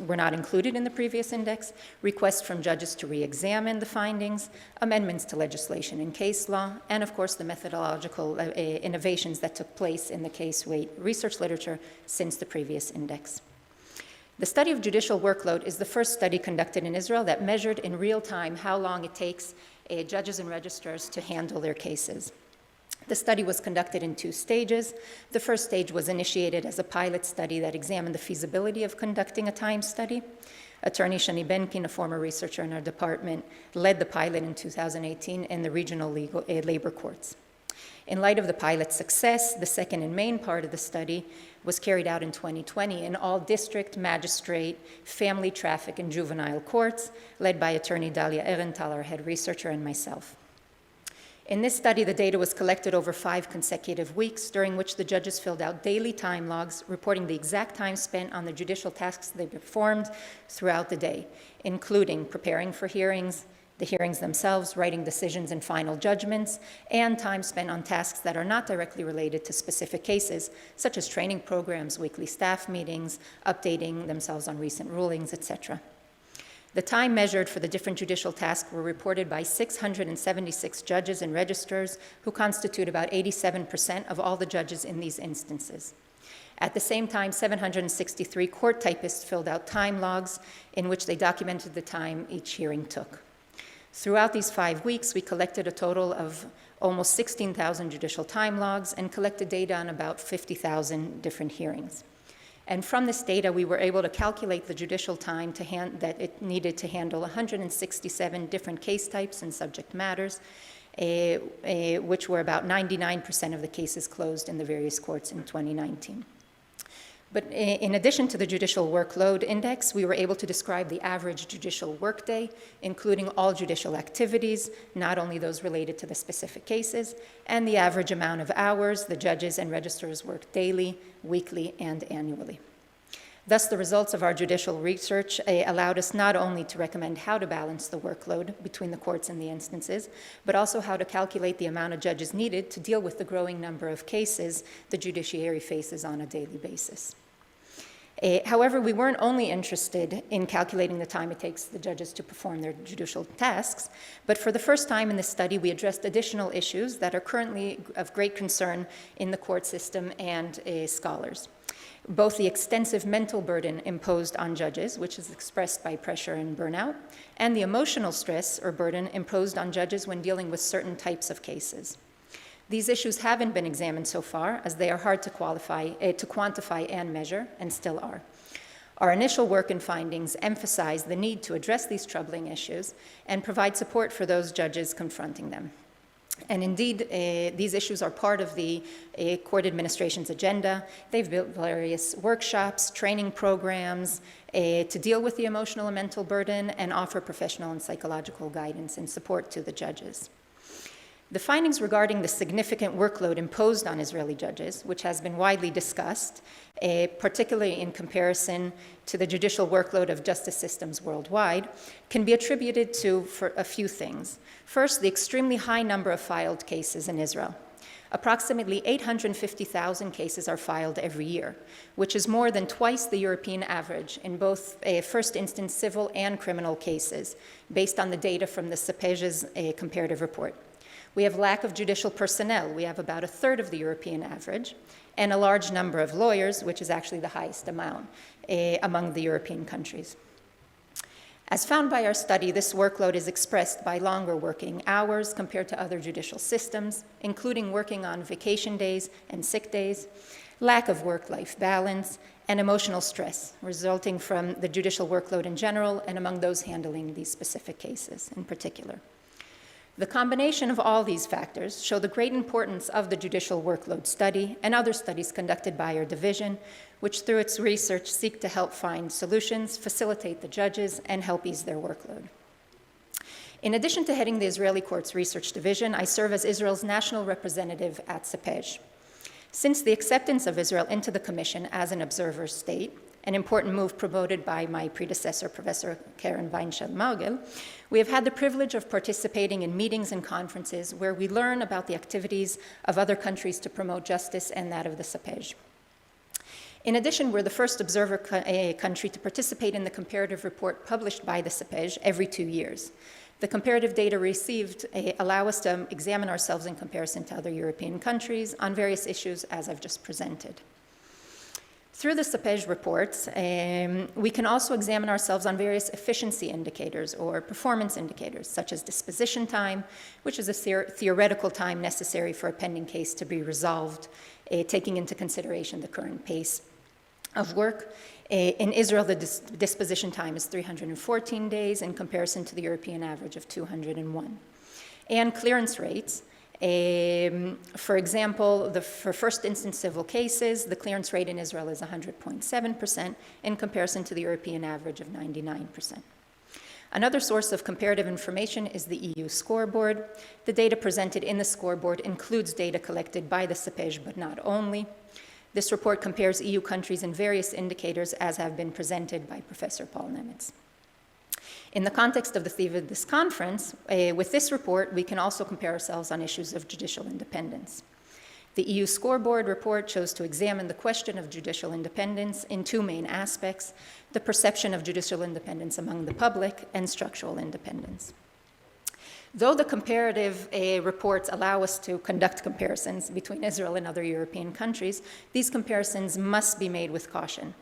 were not included in the previous index, requests from judges to re-examine the findings, amendments to legislation and case law, and of course the methodological innovations that took place in the case weight research literature since the previous index. The study of judicial workload is the first study conducted in Israel that measured in real time how long it takes judges and registrars to handle their cases. The study was conducted in 2 stages. The first stage was initiated as a pilot study that examined the feasibility of conducting a time study. Attorney Shani Benkin, a former researcher in our department, led the pilot in 2018 in the regional labor courts. In light of the pilot's success, the second and main part of the study was carried out in 2020 in all district, magistrate, family, traffic, and juvenile courts, led by attorney Dalia Ehrenthal, our head researcher, and myself. In this study, the data was collected over 5 consecutive weeks, during which the judges filled out daily time logs, reporting the exact time spent on the judicial tasks they performed throughout the day, including preparing for hearings, the hearings themselves, writing decisions and final judgments, and time spent on tasks that are not directly related to specific cases, such as training programs, weekly staff meetings, updating themselves on recent rulings, etc. The time measured for the different judicial tasks were reported by 676 judges and registrars, who constitute about 87% of all the judges in these instances. At the same time, 763 court typists filled out time logs in which they documented the time each hearing took. Throughout these 5 weeks, we collected a total of almost 16,000 judicial time logs and collected data on about 50,000 different hearings. And from this data, we were able to calculate the judicial time that it needed to handle 167 different case types and subject matters, which were about 99% of the cases closed in the various courts in 2019. But in addition to the Judicial Workload Index, we were able to describe the average judicial workday, including all judicial activities, not only those related to the specific cases, and the average amount of hours the judges and registrars work daily, weekly, and annually. Thus, the results of our judicial research allowed us not only to recommend how to balance the workload between the courts and the instances, but also how to calculate the amount of judges needed to deal with the growing number of cases the judiciary faces on a daily basis. However, we weren't only interested in calculating the time it takes the judges to perform their judicial tasks, but for the first time in this study, we addressed additional issues that are currently of great concern in the court system and scholars. Both the extensive mental burden imposed on judges, which is expressed by pressure and burnout, and the emotional stress or burden imposed on judges when dealing with certain types of cases. These issues haven't been examined so far, as they are hard to quantify and measure, and still are. Our initial work and findings emphasize the need to address these troubling issues and provide support for those judges confronting them. And indeed, these issues are part of the court administration's agenda. They've built various workshops, training programs to deal with the emotional and mental burden and offer professional and psychological guidance and support to the judges. The findings regarding the significant workload imposed on Israeli judges, which has been widely discussed, particularly in comparison to the judicial workload of justice systems worldwide, can be attributed to a few things. First, the extremely high number of filed cases in Israel. Approximately 850,000 cases are filed every year, which is more than twice the European average in both first instance civil and criminal cases, based on the data from the CEPEJ's comparative report. We have lack of judicial personnel. We have about a third of the European average, and a large number of lawyers, which is actually the highest amount among the European countries. As found by our study, this workload is expressed by longer working hours compared to other judicial systems, including working on vacation days and sick days, lack of work-life balance, and emotional stress resulting from the judicial workload in general and among those handling these specific cases in particular. The combination of all these factors show the great importance of the judicial workload study and other studies conducted by our division, which through its research seek to help find solutions, facilitate the judges, and help ease their workload. In addition to heading the Israeli Courts Research Division, I serve as Israel's national representative at CEPEJ. Since the acceptance of Israel into the Commission as an observer state, an important move promoted by my predecessor, Professor Keren Weinshall-Margel, we have had the privilege of participating in meetings and conferences where we learn about the activities of other countries to promote justice and that of the CEPEJ. In addition, we're the first observer country to participate in the comparative report published by the CEPEJ every 2 years. The comparative data received allow us to examine ourselves in comparison to other European countries on various issues as I've just presented. Through the CEPEJ reports, we can also examine ourselves on various efficiency indicators or performance indicators, such as disposition time, which is a theoretical time necessary for a pending case to be resolved, taking into consideration the current pace of work. In Israel, the disposition time is 314 days in comparison to the European average of 201. And clearance rates. For example, for first instance civil cases, the clearance rate in Israel is 100.7% in comparison to the European average of 99%. Another source of comparative information is the EU Scoreboard. The data presented in the Scoreboard includes data collected by the CEPEJ, but not only. This report compares EU countries in various indicators as have been presented by Professor Paul Nemitz. In the context of the theme of this conference, with this report, we can also compare ourselves on issues of judicial independence. The EU Scoreboard report chose to examine the question of judicial independence in two main aspects: the perception of judicial independence among the public and structural independence. Though the comparative reports allow us to conduct comparisons between Israel and other European countries, these comparisons must be made with caution.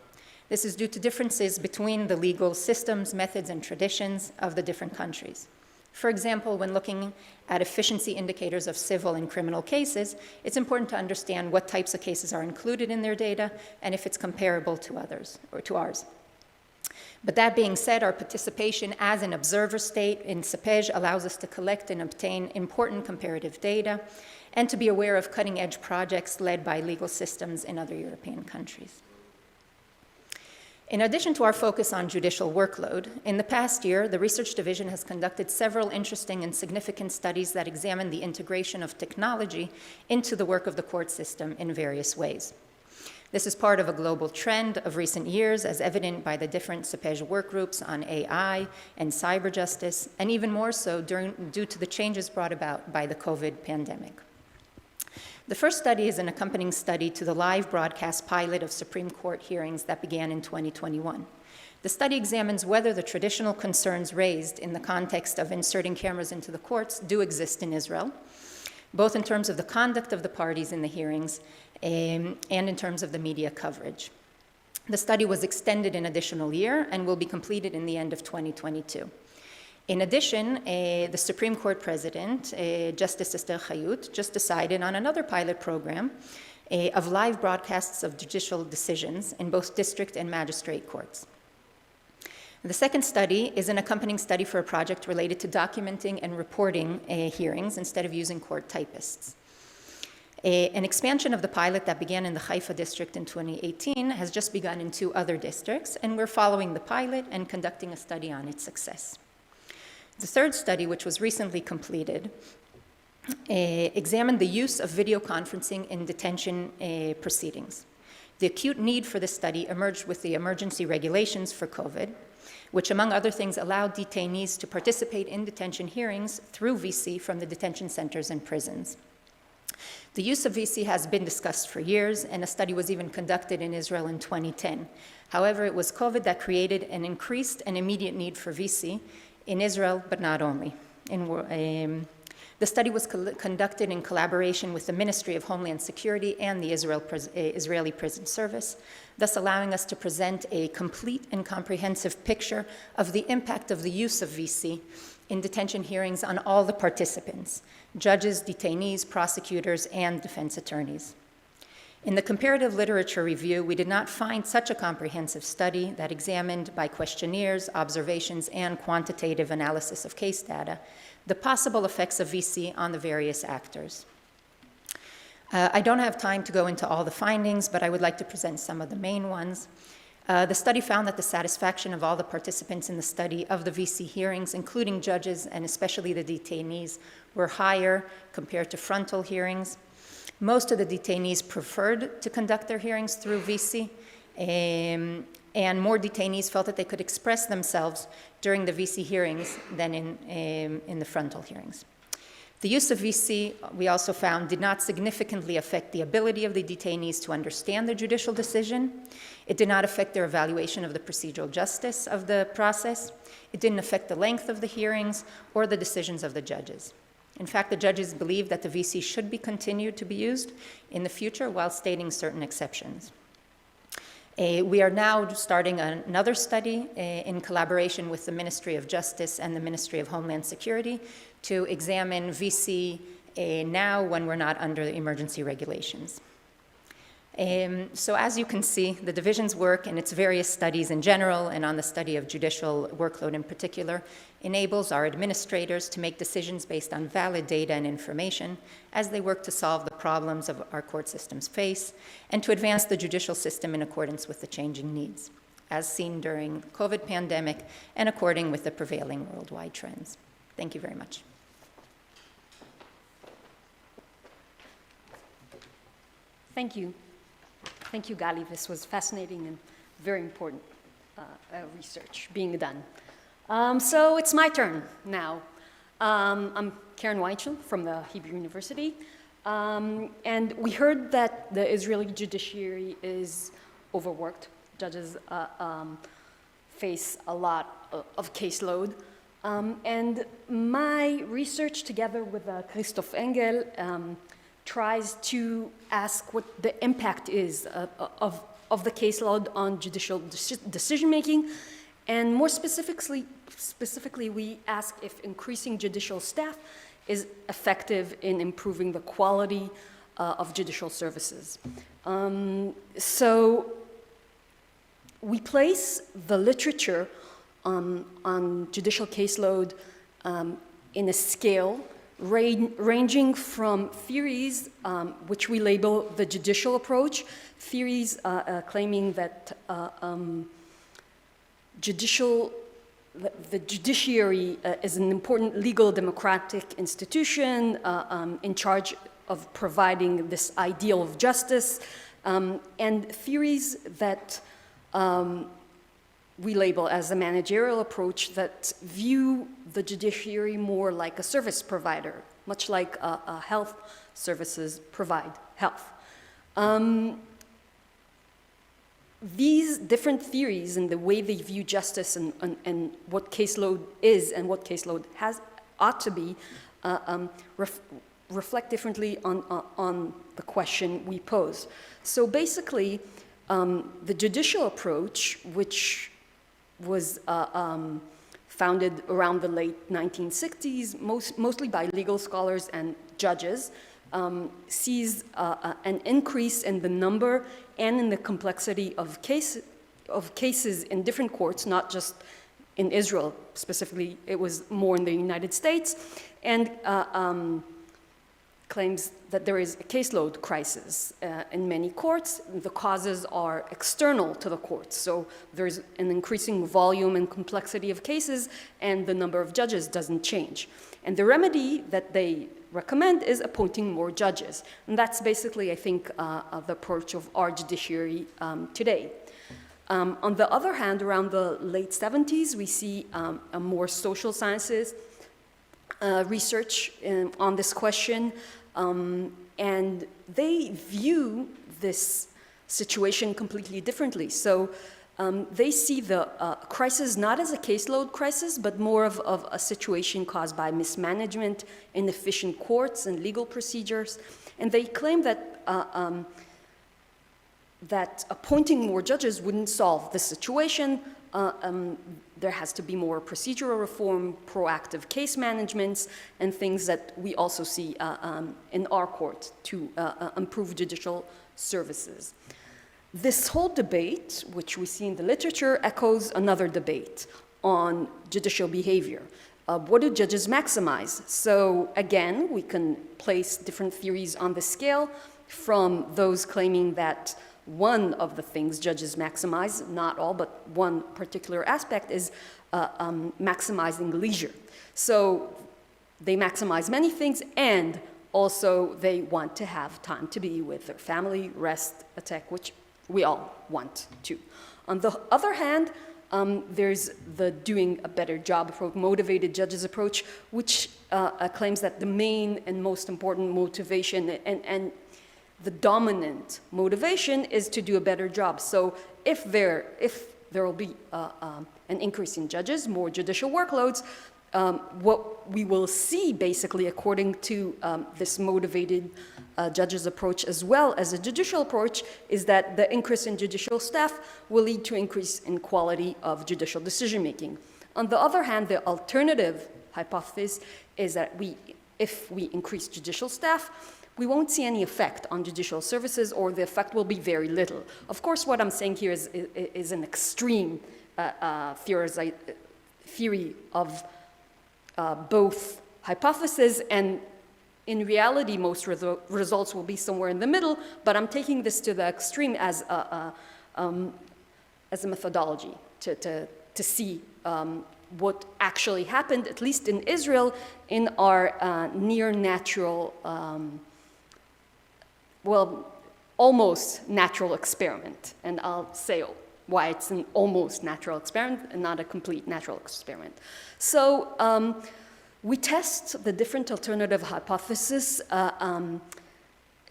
This is due to differences between the legal systems, methods, and traditions of the different countries. For example, when looking at efficiency indicators of civil and criminal cases, it's important to understand what types of cases are included in their data and if it's comparable to others or to ours. But that being said, our participation as an observer state in CEPEJ allows us to collect and obtain important comparative data and to be aware of cutting-edge projects led by legal systems in other European countries. In addition to our focus on judicial workload, in the past year, the research division has conducted several interesting and significant studies that examine the integration of technology into the work of the court system in various ways. This is part of a global trend of recent years, as evident by the different CEPEJ work groups on AI and cyber justice, and even more so due to the changes brought about by the COVID pandemic. The first study is an accompanying study to the live broadcast pilot of Supreme Court hearings that began in 2021. The study examines whether the traditional concerns raised in the context of inserting cameras into the courts do exist in Israel, both in terms of the conduct of the parties in the hearings and in terms of the media coverage. The study was extended an additional year and will be completed in the end of 2022. In addition, the Supreme Court President, Justice Esther Chayut, just decided on another pilot program of live broadcasts of judicial decisions in both district and magistrate courts. The second study is an accompanying study for a project related to documenting and reporting hearings instead of using court typists. An expansion of the pilot that began in the Haifa district in 2018 has just begun in 2 other districts, and we're following the pilot and conducting a study on its success. The third study, which was recently completed, examined the use of video conferencing in detention proceedings. The acute need for this study emerged with the emergency regulations for COVID, which, among other things, allowed detainees to participate in detention hearings through VC from the detention centers and prisons. The use of VC has been discussed for years, and a study was even conducted in Israel in 2010. However, it was COVID that created an increased and immediate need for VC in Israel, but not only. The study was conducted in collaboration with the Ministry of Homeland Security and the Israeli Prison Service, thus allowing us to present a complete and comprehensive picture of the impact of the use of VC in detention hearings on all the participants: judges, detainees, prosecutors, and defense attorneys. In the comparative literature review, we did not find such a comprehensive study that examined by questionnaires, observations, and quantitative analysis of case data the possible effects of VC on the various actors. I don't have time to go into all the findings, but I would like to present some of the main ones. The study found that the satisfaction of all the participants in the study of the VC hearings, including judges and especially the detainees, were higher compared to frontal hearings. Most of the detainees preferred to conduct their hearings through VC, and more detainees felt that they could express themselves during the VC hearings than in the frontal hearings. The use of VC, we also found, did not significantly affect the ability of the detainees to understand the judicial decision. It did not affect their evaluation of the procedural justice of the process. It didn't affect the length of the hearings or the decisions of the judges. In fact, the judges believe that the VC should be continued to be used in the future while stating certain exceptions. We are now starting another study in collaboration with the Ministry of Justice and the Ministry of Homeland Security to examine VC now when we're not under the emergency regulations. So as you can see, the division's work and its various studies in general and on the study of judicial workload in particular enables our administrators to make decisions based on valid data and information as they work to solve the problems of our court systems face and to advance the judicial system in accordance with the changing needs, as seen during the COVID pandemic and according with the prevailing worldwide trends. Thank you very much. Thank you. Thank you, Gali. This was fascinating and very important research being done. So it's my turn now. I'm Keren Weinshall from the Hebrew University. And we heard that the Israeli judiciary is overworked. Judges face a lot of caseload. And my research together with Christoph Engel tries to ask what the impact is of the caseload on judicial decision-making, and more specifically, specifically, we ask if increasing judicial staff is effective in improving the quality of judicial services. So we place the literature on judicial caseload in a scale ranging from theories which we label the judicial approach, theories claiming that the judiciary is an important legal democratic institution in charge of providing this ideal of justice, and theories that we label as a managerial approach that view the judiciary more like a service provider, much like health services provide health. These different theories and the way they view justice and what caseload is and what caseload ought to be reflect differently on the question we pose. So basically, the judicial approach, which was founded around the late 1960s, mostly by legal scholars and judges, sees an increase in the number and in the complexity of cases in different courts, not just in Israel specifically, it was more in the United States, and claims that there is a caseload crisis in many courts. The causes are external to the courts, so there's an increasing volume and complexity of cases, and the number of judges doesn't change. And the remedy that they recommend is appointing more judges. And that's basically, I think, the approach of our judiciary today. On the other hand, around the late 70s, we see a more social sciences research on this question, and they view this situation completely differently. So they see the crisis not as a caseload crisis, but more of a situation caused by mismanagement, inefficient courts and legal procedures. And they claim that that appointing more judges wouldn't solve the situation. There has to be more procedural reform, proactive case managements, and things that we also see in our court to improve judicial services. This whole debate, which we see in the literature, echoes another debate on judicial behavior. What do judges maximize? So again, we can place different theories on the scale, from those claiming that one of the things judges maximize, not all, but one particular aspect is maximizing leisure. So they maximize many things, and also they want to have time to be with their family, rest, attack, which we all want to. On the other hand, there's the doing a better job approach, motivated judges approach, which claims that the main and most important motivation and the dominant motivation is to do a better job. So if there will be an increase in judges, more judicial workloads, what we will see basically according to this motivated judges approach as well as a judicial approach is that the increase in judicial staff will lead to increase in quality of judicial decision making. On the other hand, the alternative hypothesis is that if we increase judicial staff, we won't see any effect on judicial services, or the effect will be very little. Of course, what I'm saying here is an extreme theory of both hypotheses, and in reality, most results will be somewhere in the middle, but I'm taking this to the extreme as a methodology to see what actually happened, at least in Israel, in our near natural, almost natural experiment. And I'll say why it's an almost natural experiment and not a complete natural experiment. So we test the different alternative hypotheses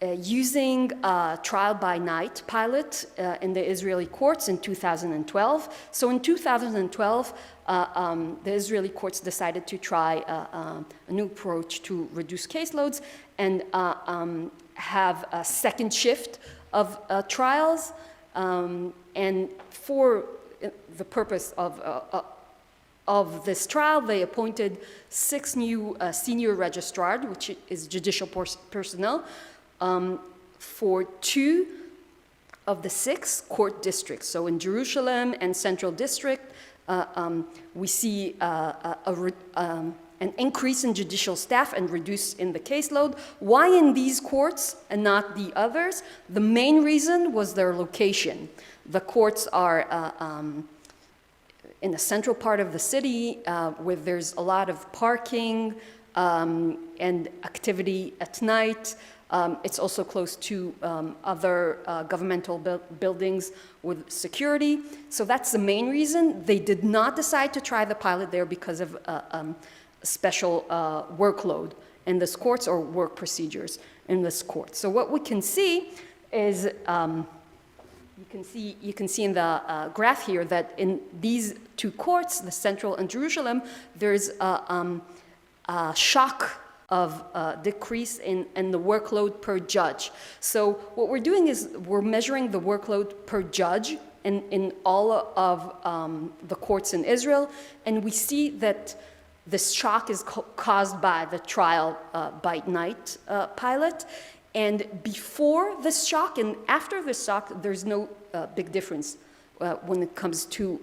using a trial by night pilot in the Israeli courts in 2012. So in 2012, the Israeli courts decided to try a new approach to reduce caseloads and have a second shift of trials, and for the purpose of of this trial, they appointed 6 new senior registrars, which is judicial personnel, for 2 of the 6 court districts. So in Jerusalem and Central District, we see an increase in judicial staff and reduce in the caseload. Why in these courts and not the others? The main reason was their location. The courts are in the central part of the city where there's a lot of parking and activity at night. It's also close to other governmental buildings with security. So that's the main reason. They did not decide to try the pilot there because of special workload in this courts or work procedures in this court. So what we can see is, you can see in the graph here that in these 2 courts, the Central and Jerusalem, there's a shock of decrease in the workload per judge. So what we're doing is we're measuring the workload per judge in all of the courts in Israel, and we see that this shock is caused by the trial by night pilot. And before this shock and after this shock, there's no big difference when it comes to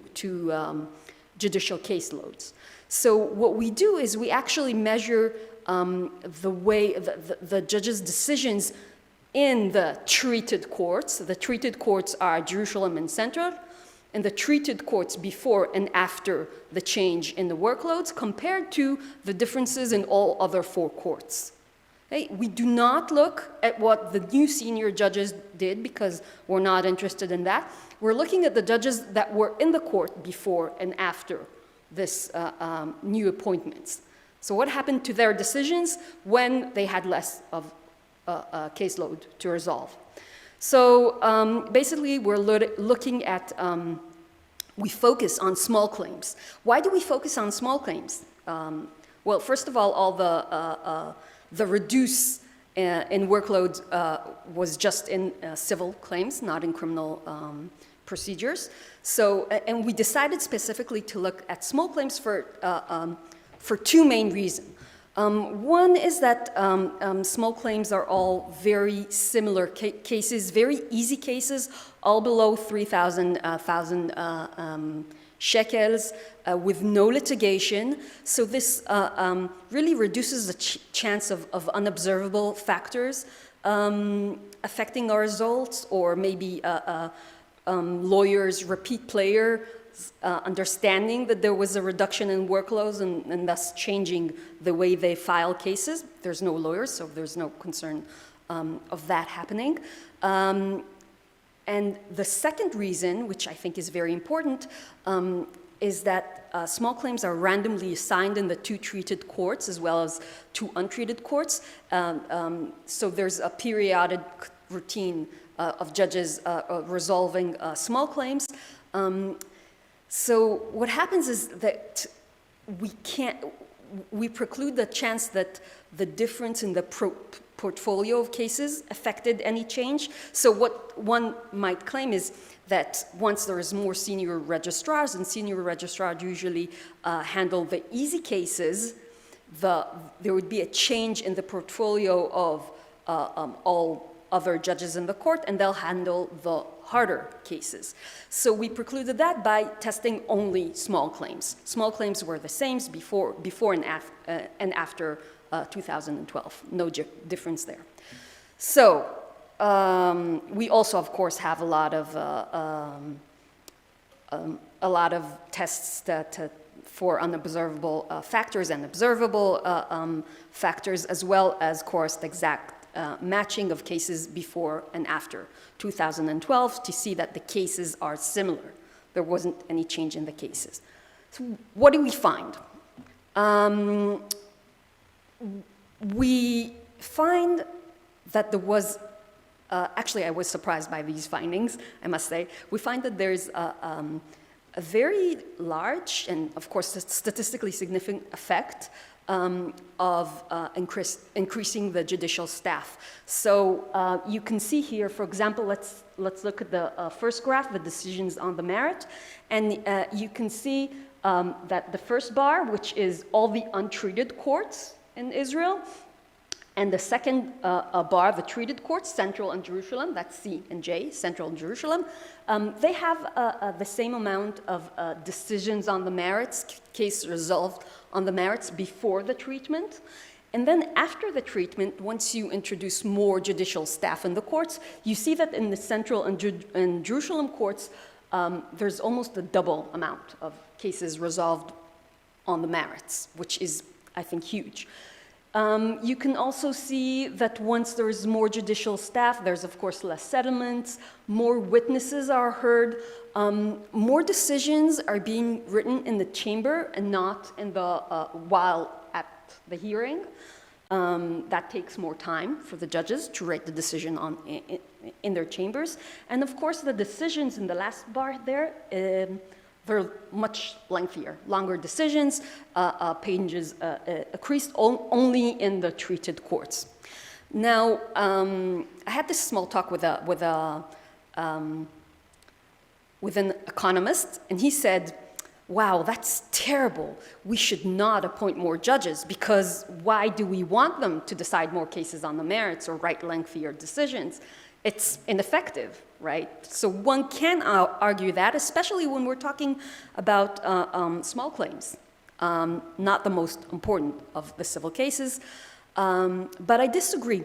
judicial caseloads. So what we do is we actually measure the way the judges' decisions in the treated courts. The treated courts are Jerusalem and Central, and the treated courts before and after the change in the workloads compared to the differences in all other 4 courts. Okay? We do not look at what the new senior judges did because we're not interested in that. We're looking at the judges that were in the court before and after this new appointments. So what happened to their decisions when they had less of a caseload to resolve? So basically, we're looking at, we focus on small claims. Why do we focus on small claims? Well, first of all the reduce in workload was just in civil claims, not in criminal procedures. So, and we decided specifically to look at small claims for 2 main reasons. One is that small claims are all very similar cases, very easy cases, all below 3,000 shekels with no litigation. So this really reduces the chance of unobservable factors affecting our results, or maybe lawyers' repeat player understanding that there was a reduction in workloads and thus changing the way they file cases. There's no lawyers, so there's no concern of that happening. And the second reason, which I think is very important, is that small claims are randomly assigned in the 2 treated courts as well as 2 untreated courts. So there's a periodic routine of judges resolving small claims. So what happens is that we preclude the chance that the difference in the portfolio of cases affected any change. So what one might claim is that once there is more senior registrars, and senior registrars usually handle the easy cases, there would be a change in the portfolio of all other judges in the court, and they'll handle the harder cases. So we precluded that by testing only small claims. Small claims were the same before and after 2012. No difference there. So we also, of course, have a lot of tests for unobservable factors and observable factors, as well as, of course, the exact matching of cases before and after 2012 to see that the cases are similar. There wasn't any change in the cases. So what do we find? We find that there was, actually I was surprised by these findings, I must say. We find that there's a very large and of course statistically significant effect of increasing the judicial staff. So you can see here, for example, let's look at the first graph, the decisions on the merit, and you can see that the first bar, which is all the untreated courts in Israel, and the second bar, the treated courts, Central and Jerusalem, that's C and J, Central and Jerusalem, they have the same amount of decisions on the merits, case resolved on the merits before the treatment. And then after the treatment, once you introduce more judicial staff in the courts, you see that in the Central and Jerusalem courts, there's almost a double amount of cases resolved on the merits, which is, I think, huge. You can also see that once there's more judicial staff, there's of course less settlements, more witnesses are heard, more decisions are being written in the chamber and not in the, while at the hearing. That takes more time for the judges to write the decision in their chambers. And of course the decisions in the last bar there, they're much lengthier, longer decisions, pages increased only in the treated courts. Now, I had this small talk with an economist, and he said, wow, that's terrible. We should not appoint more judges, because why do we want them to decide more cases on the merits or write lengthier decisions? It's ineffective, right? So one can argue that, especially when we're talking about small claims, not the most important of the civil cases. But I disagree.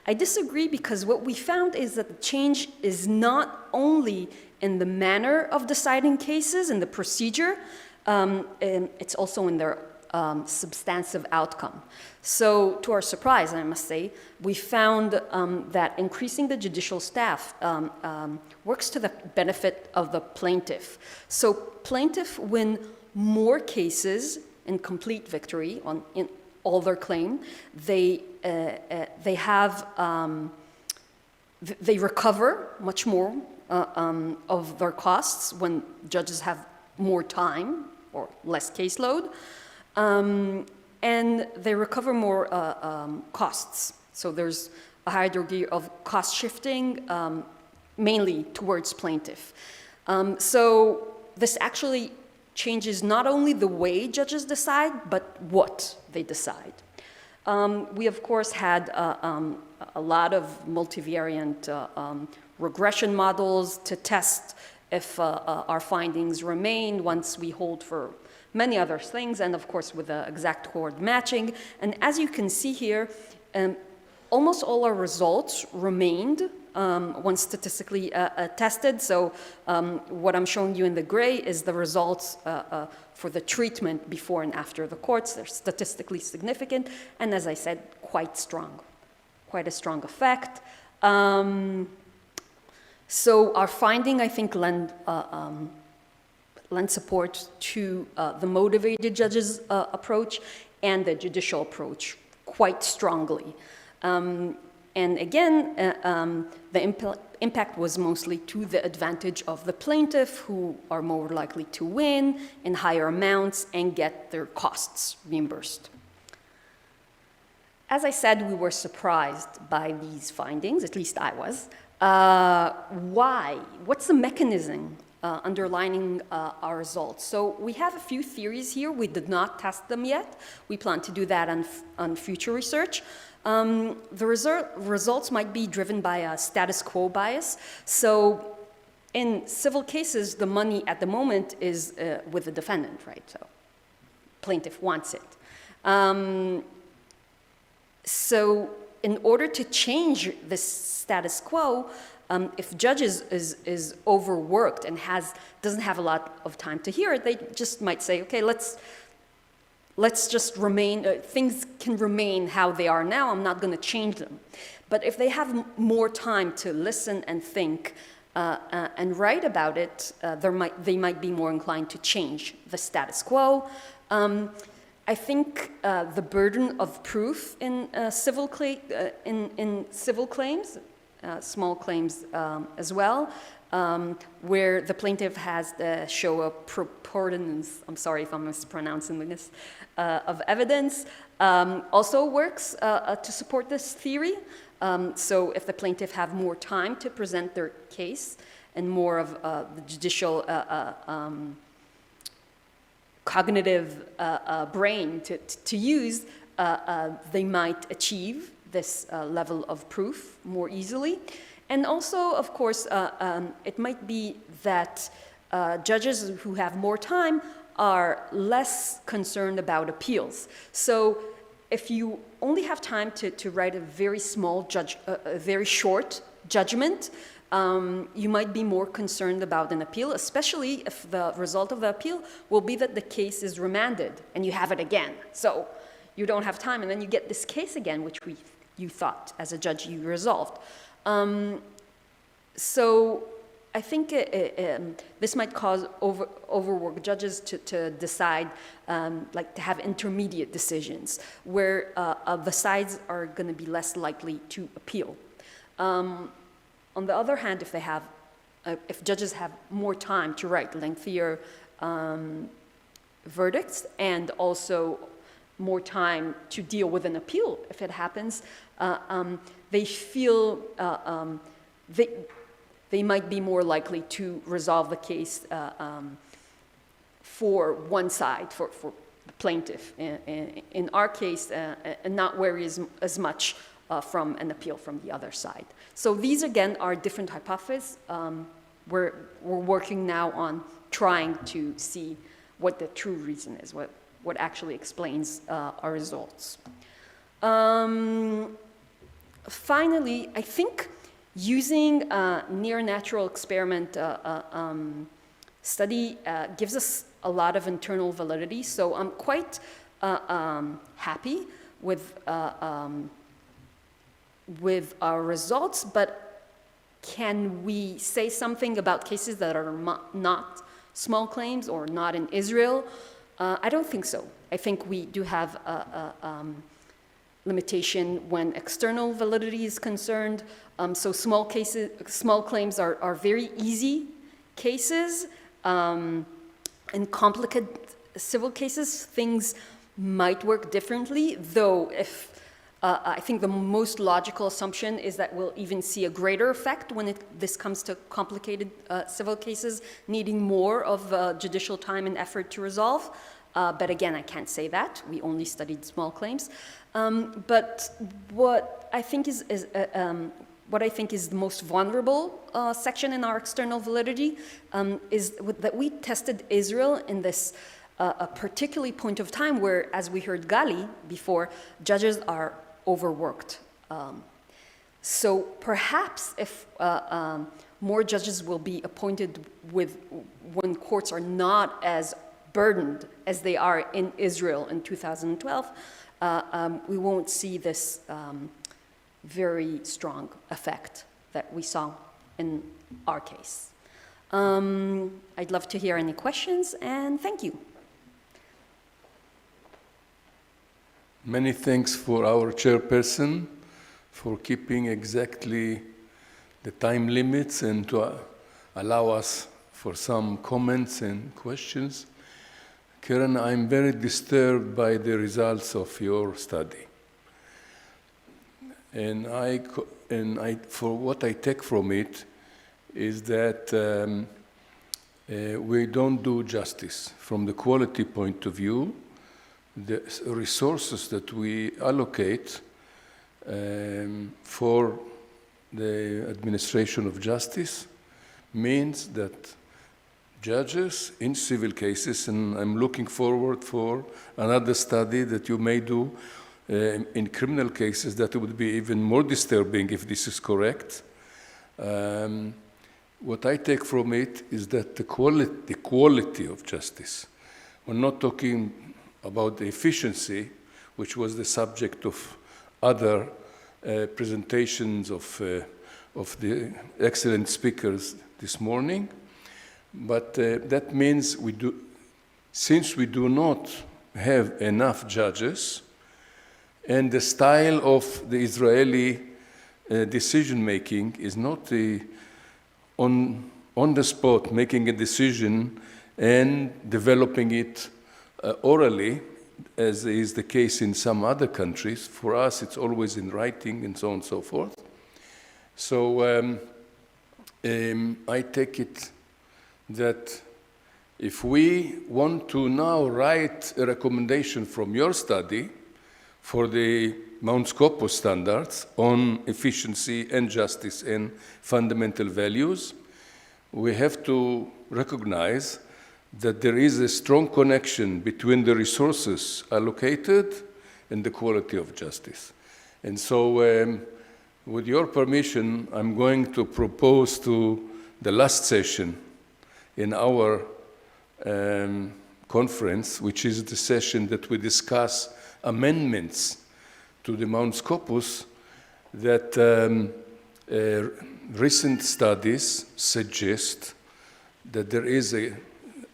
I disagree because what we found is that the change is not only in the manner of deciding cases and the procedure, and it's also in their substantive outcome. So to our surprise, I must say, we found that increasing the judicial staff works to the benefit of the plaintiff. So plaintiff win more cases in complete victory in all their claim. They recover much more of their costs when judges have more time or less caseload. And they recover more costs. So there's a higher degree of cost shifting, mainly towards plaintiff. So this actually changes not only the way judges decide, but what they decide. We, of course, had a lot of multivariant regression models to test if our findings remain once we hold for many other things, and of course with the exact chord matching. And as you can see here, almost all our results remained once statistically tested. So what I'm showing you in the gray is the results for the treatment before and after the courts. They're statistically significant, and as I said, quite strong, quite a strong effect. So our finding, I think, lend support to the motivated judges approach and the judicial approach quite strongly. And again, the impact was mostly to the advantage of the plaintiff, who are more likely to win in higher amounts and get their costs reimbursed. As I said, we were surprised by these findings, at least I was. Why? What's the mechanism underlining our results? So we have a few theories here. We did not test them yet. We plan to do that on future research. The results might be driven by a status quo bias. So in civil cases, the money at the moment is with the defendant, right? So plaintiff wants it. So in order to change this status quo, if judges is overworked and doesn't have a lot of time to hear it, they just might say, okay, let's just remain, things can remain how they are now, I'm not going to change them. But if they have more time to listen and think and write about it, they might be more inclined to change the status quo. I think the burden of proof in civil claims, small claims as well, where the plaintiff has to show a preponderance, I'm sorry if I'm mispronouncing this, of evidence, also works to support this theory. So if the plaintiff have more time to present their case and more of the judicial cognitive brain to use, they might achieve this level of proof more easily. And also, of course, it might be that judges who have more time are less concerned about appeals. So if you only have time to write a very small a very short judgment, you might be more concerned about an appeal, especially if the result of the appeal will be that the case is remanded and you have it again. So you don't have time, and then you get this case again, which you thought as a judge you resolved. So I think this might cause overwork judges to decide, like to have intermediate decisions, where the sides are going to be less likely to appeal. On the other hand, if judges have more time to write lengthier verdicts and also more time to deal with an appeal if it happens, they feel they might be more likely to resolve the case for one side, for the plaintiff. In our case, and not worry as much from an appeal from the other side. So these, again, are different hypotheses. We're working now on trying to see what the true reason is, what actually explains our results. Finally, I think using near-natural experiment study gives us a lot of internal validity. So I'm quite happy with our results, but can we say something about cases that are not small claims or not in Israel? I don't think so. I think we do have a limitation when external validity is concerned. So small claims are very easy cases. In complicated civil cases, things might work differently, though I think the most logical assumption is that we'll even see a greater effect when this comes to complicated civil cases, needing more of judicial time and effort to resolve. But again, I can't say that. We only studied small claims. But what I think is the most vulnerable section in our external validity is that we tested Israel in this a particularly point of time where, as we heard Gali before, judges are overworked. So perhaps if more judges will be appointed when courts are not as burdened as they are in Israel in 2012, we won't see this very strong effect that we saw in our case. I'd love to hear any questions, and thank you. Many thanks for our chairperson for keeping exactly the time limits and to allow us for some comments and questions. Keren, I'm very disturbed by the results of your study. And for what I take from it is that we don't do justice. From the quality point of view, the resources that we allocate for the administration of justice means that judges in civil cases, and I'm looking forward for another study that you may do in criminal cases that would be even more disturbing if this is correct. What I take from it is that the quality of justice, we're not talking about the efficiency, which was the subject of other presentations of the excellent speakers this morning. But that means since we do not have enough judges, and the style of the Israeli decision-making is not on the spot making a decision and developing it orally, as is the case in some other countries. For us, it's always in writing and so on and so forth. So I take it that if we want to now write a recommendation from your study for the Mount Scopus standards on efficiency and justice and fundamental values, we have to recognize that there is a strong connection between the resources allocated and the quality of justice. And so, with your permission, I'm going to propose to the last session in our conference, which is the session that we discuss amendments to the Mount Scopus, that recent studies suggest that there is a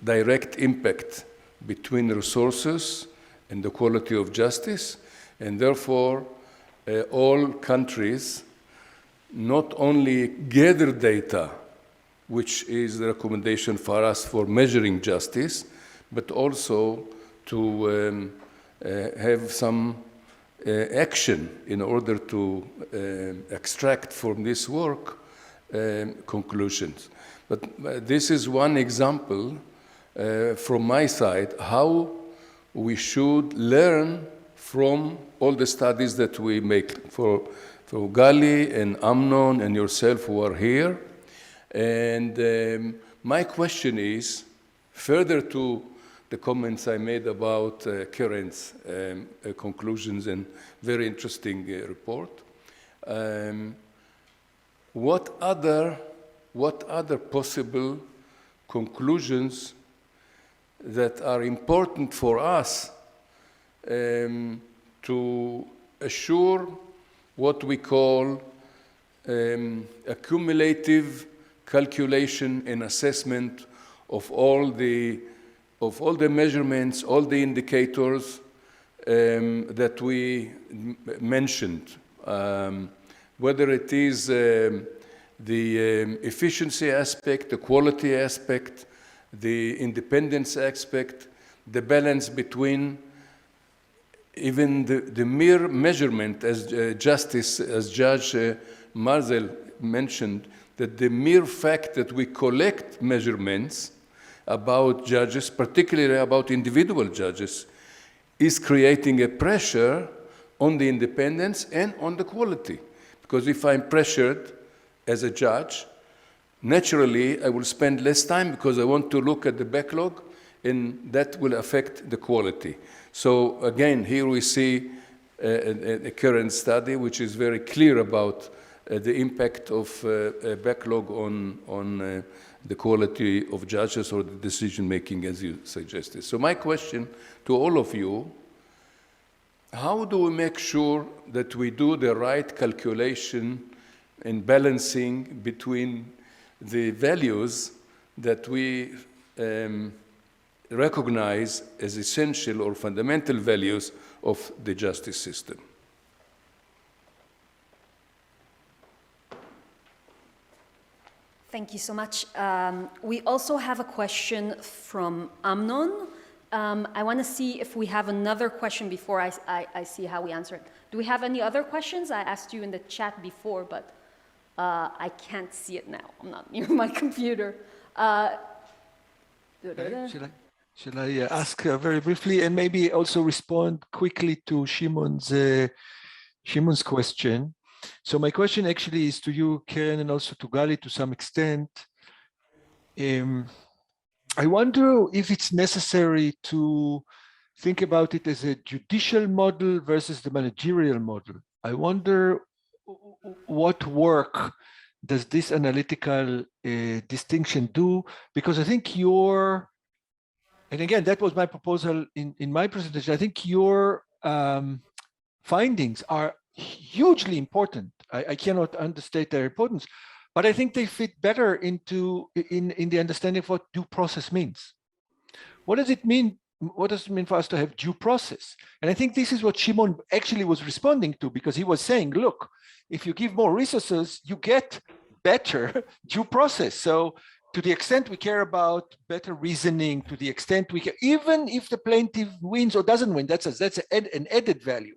direct impact between resources and the quality of justice, and therefore all countries not only gather data, which is the recommendation for us for measuring justice, but also to have some action in order to extract from this work conclusions. But this is one example from my side how we should learn from all the studies that we make for Gali and Amnon and yourself who are here. And my question is, further to the comments I made about Keren's conclusions and very interesting report, what other possible conclusions that are important for us to assure what we call a cumulative calculation and assessment of all the measurements, all the indicators that we mentioned, whether it is the efficiency aspect, the quality aspect, the independence aspect, the balance between even the mere measurement, as Judge Margel mentioned, that the mere fact that we collect measurements about judges, particularly about individual judges, is creating a pressure on the independence and on the quality. Because if I'm pressured as a judge, naturally I will spend less time because I want to look at the backlog, and that will affect the quality. So again, here we see a current study which is very clear about the impact of a backlog on the quality of judges or the decision-making, as you suggested. So my question to all of you, how do we make sure that we do the right calculation and balancing between the values that we recognize as essential or fundamental values of the justice system? Thank you so much. We also have a question from Amnon. I want to see if we have another question before I see how we answer it. Do we have any other questions? I asked you in the chat before, but I can't see it now. I'm not near my computer. Shall I ask very briefly and maybe also respond quickly to Shimon's question? So my question actually is to you, Keren, and also to Gali to some extent. I wonder if it's necessary to think about it as a judicial model versus the managerial model. I wonder what work does this analytical distinction do? Because I think and again, that was my proposal in my presentation, I think your findings are hugely important. I cannot understate their importance, but I think they fit better in the understanding of what due process means. What does it mean? What does it mean for us to have due process? And I think this is what Shimon actually was responding to, because he was saying, look, if you give more resources, you get better due process. So to the extent we care about better reasoning, to the extent we care, even if the plaintiff wins or doesn't win, that's an added value.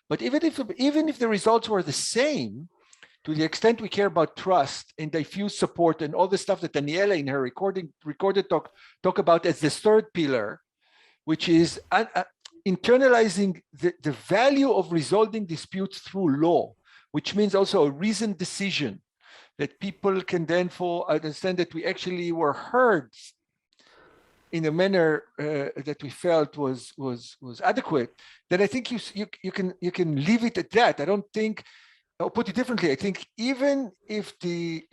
But even if the results were the same, to the extent we care about trust and diffuse support and all the stuff that Daniella in her recorded talk about as the third pillar, which is internalizing the value of resolving disputes through law, which means also a reasoned decision that people can then understand that we actually were heard in a manner that we felt was adequate, then I think you can leave it at that. I don't think, I'll put it differently. I think even if the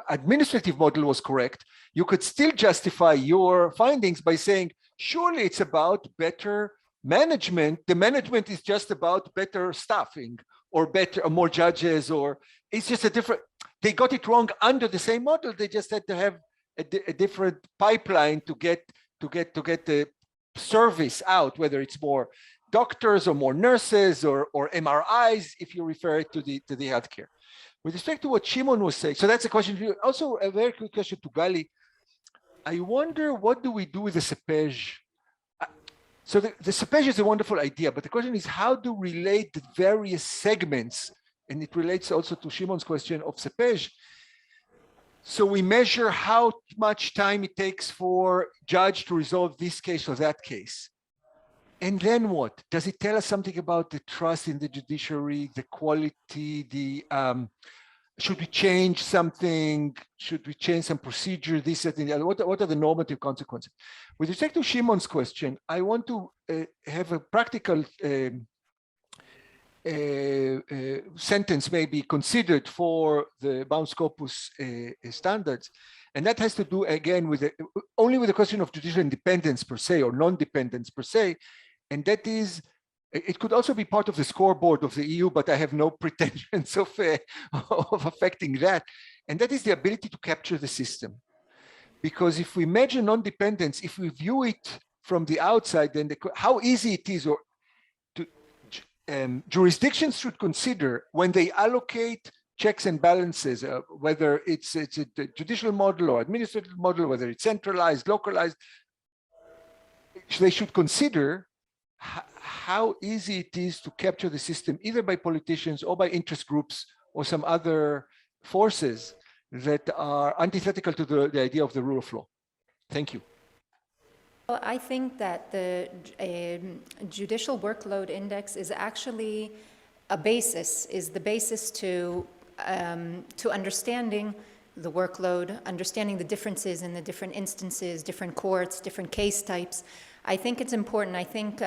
administrative model was correct, you could still justify your findings by saying, surely it's about better management. The management is just about better staffing or more judges, or it's just a different, they got it wrong under the same model. They just had to have a different pipeline to get the service out, whether it's more doctors or more nurses or MRIs, if you refer it to the healthcare. With respect to what Shimon was saying, so that's a question. Also, a very quick question to Gali. I wonder, what do we do with the CEPEJ? So the CEPEJ is a wonderful idea, but the question is how to relate the various segments, and it relates also to Shimon's question of CEPEJ. So we measure how much time it takes for judge to resolve this case or that case. And then what? Does it tell us something about the trust in the judiciary, the quality, should we change something? Should we change some procedure, this, that, and the other? What are the normative consequences? With respect to Shimon's question, I want to have a practical sentence may be considered for the Bounds Corpus standards. And that has to do, again, with only with the question of judicial independence per se, or non-dependence per se. And that is, it could also be part of the scoreboard of the EU, but I have no pretensions of affecting that. And that is the ability to capture the system. Because if we measure non-dependence, if we view it from the outside, then how easy it is, or jurisdictions should consider when they allocate checks and balances, whether it's a judicial model or administrative model, whether it's centralized, localized, they should consider how easy it is to capture the system, either by politicians or by interest groups or some other forces that are antithetical to the idea of the rule of law. Thank you. Well, I think that the Judicial Workload Index is actually the basis to understanding the workload, understanding the differences in the different instances, different courts, different case types. I think it's important. I think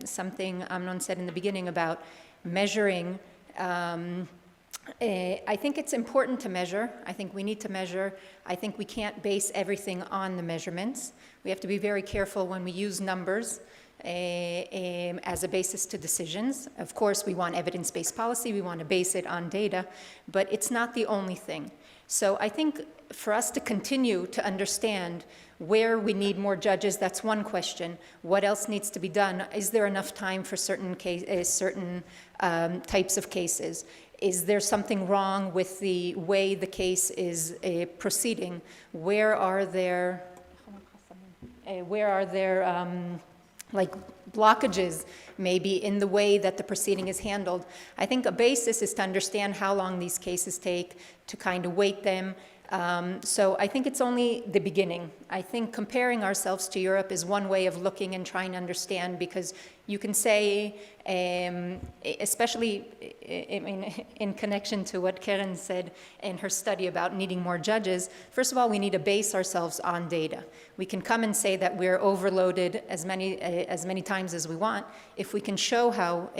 something Amnon said in the beginning about measuring, I think it's important to measure. I think we need to measure. I think we can't base everything on the measurements. We have to be very careful when we use numbers as a basis to decisions. Of course, we want evidence-based policy. We want to base it on data, but it's not the only thing. So I think for us to continue to understand where we need more judges, that's one question. What else needs to be done? Is there enough time for certain types of cases? Is there something wrong with the way the case is proceeding? Where are there like blockages maybe in the way that the proceeding is handled? I think a basis is to understand how long these cases take, to kind of weight them. So I think it's only the beginning. I think comparing ourselves to Europe is one way of looking and trying to understand, because you can say, especially in connection to what Keren said in her study about needing more judges, first of all, we need to base ourselves on data. We can come and say that we're overloaded as many times as we want. If we can show how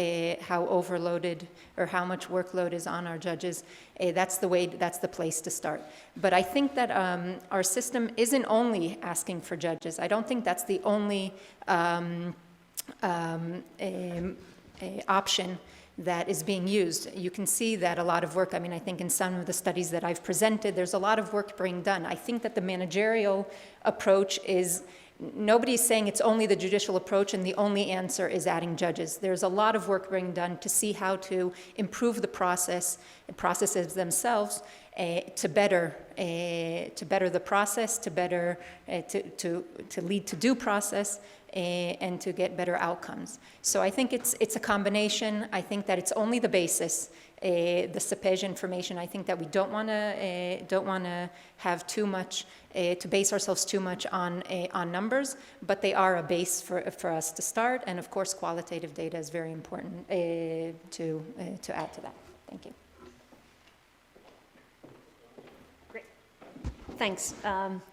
overloaded or how much workload is on our judges, that's the place to start. But I think that our system isn't only asking for judges. I don't think that's the only option that is being used. You can see that a lot of work, I think in some of the studies that I've presented, there's a lot of work being done. I think that the managerial approach is, nobody's saying it's only the judicial approach and the only answer is adding judges. There's a lot of work being done to see how to improve the processes themselves, to better the process, to lead to due process, and to get better outcomes. So I think it's a combination. I think that it's only the basis, the CPEJ information. I think that we don't want to have too much, to base ourselves too much on numbers, but they are a base for us to start. And of course, qualitative data is very important to add to that. Thank you. Great. Thanks.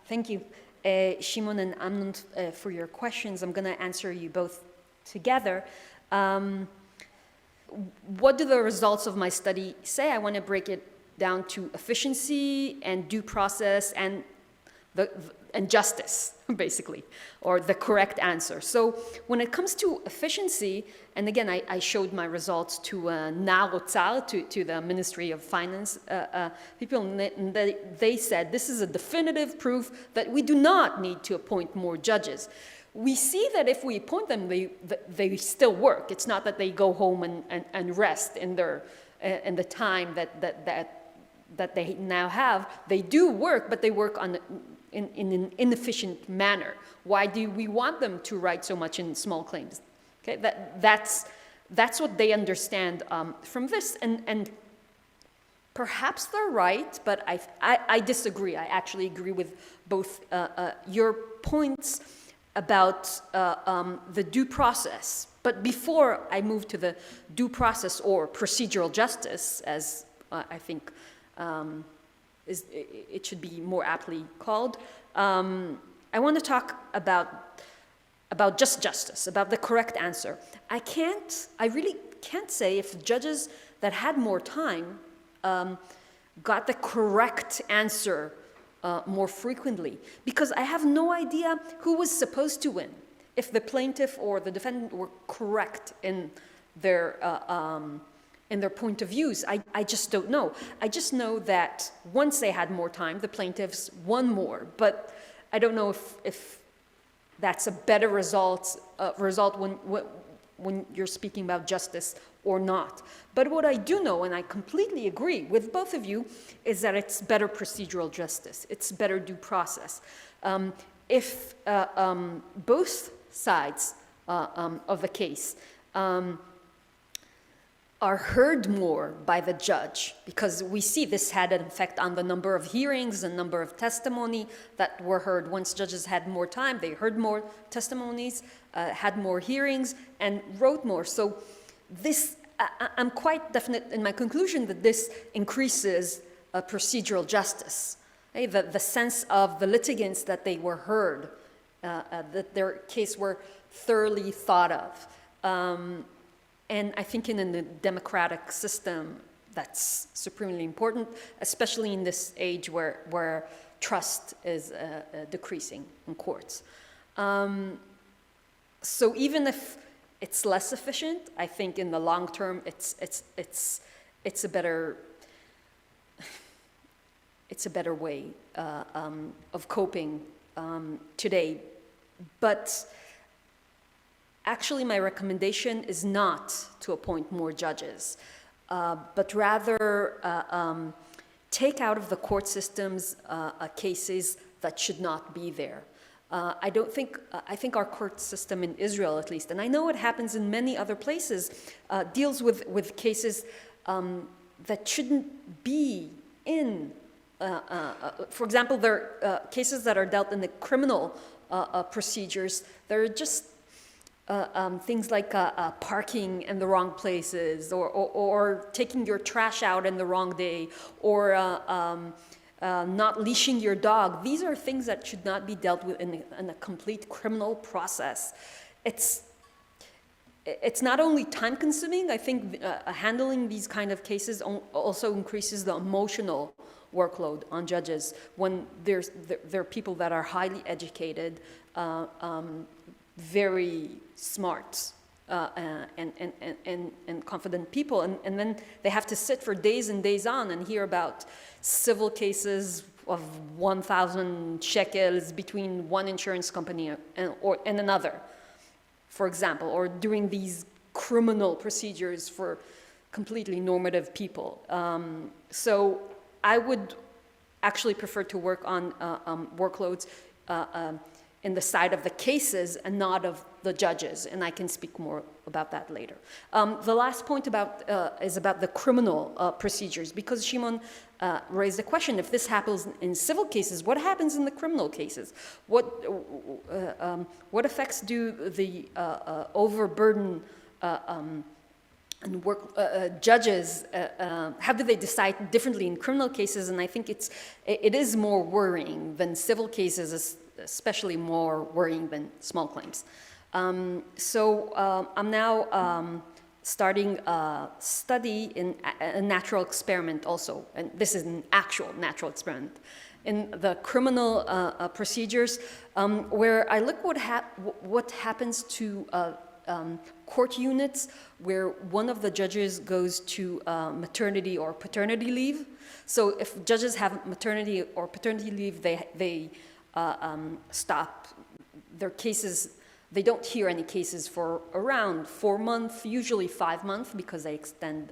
Thank you, Shimon and Amnon, for your questions. I'm going to answer you both together. What do the results of my study say? I want to break it down to efficiency and due process and justice, basically, or the correct answer. So when it comes to efficiency, and again, I showed my results to NAOTSAL, to the Ministry of Finance people, and they said this is a definitive proof that we do not need to appoint more judges. We see that if we appoint them, they still work. It's not that they go home and rest in the time that they now have. They do work, but they work in an inefficient manner. Why do we want them to write so much in small claims? Okay, that's what they understand from this, and perhaps they're right, but I disagree. I actually agree with both your points about the due process. But before I move to the due process or procedural justice, as I think it should be more aptly called, I want to talk about just justice, about the correct answer. I really can't say if judges that had more time got the correct answer more frequently, because I have no idea who was supposed to win, if the plaintiff or the defendant were correct in their point of views. I just don't know. I just know that once they had more time, the plaintiffs won more, but I don't know if that's a better result when you're speaking about justice or not. But what I do know, and I completely agree with both of you, is that it's better procedural justice. It's better due process. If both sides of the case are heard more by the judge, because we see this had an effect on the number of hearings and number of testimony that were heard. Once judges had more time, they heard more testimonies, had more hearings, and wrote more. So this, I'm quite definite in my conclusion that this increases procedural justice. Okay? The sense of the litigants that they were heard, that their case were thoroughly thought of. And I think in a democratic system, that's supremely important, especially in this age where trust is decreasing in courts. So even if it's less efficient, I think in the long term, it's a better way of coping today. But actually, my recommendation is not to appoint more judges, but rather take out of the court systems cases that should not be there. I think our court system in Israel, at least, and I know it happens in many other places, deals with cases that shouldn't be in. For example, there are cases that are dealt in the criminal procedures. They're just things like parking in the wrong places, or taking your trash out in the wrong day, or not leashing your dog. These are things that should not be dealt with in a complete criminal process. It's not only time-consuming. I think handling these kind of cases also increases the emotional workload on judges when there are people that are highly educated, very smart and confident people, and then they have to sit for days and days on and hear about civil cases of 1,000 shekels between one insurance company and another, for example, or doing these criminal procedures for completely normative people. So I would actually prefer to work on workloads in the side of the cases and not of the judges, and I can speak more about that later. The last point is about the criminal procedures, because Shimon raised the question, if this happens in civil cases, what happens in the criminal cases? What effects do the overburden and judges, how do they decide differently in criminal cases? And I think it is more worrying than civil cases, especially more worrying than small claims. So I'm now starting a study in a natural experiment also, and this is an actual natural experiment, in the criminal procedures, where I look what happens to court units where one of the judges goes to maternity or paternity leave. So if judges have maternity or paternity leave, they stop their cases. They don't hear any cases for around 4 months, usually 5 months, because they extend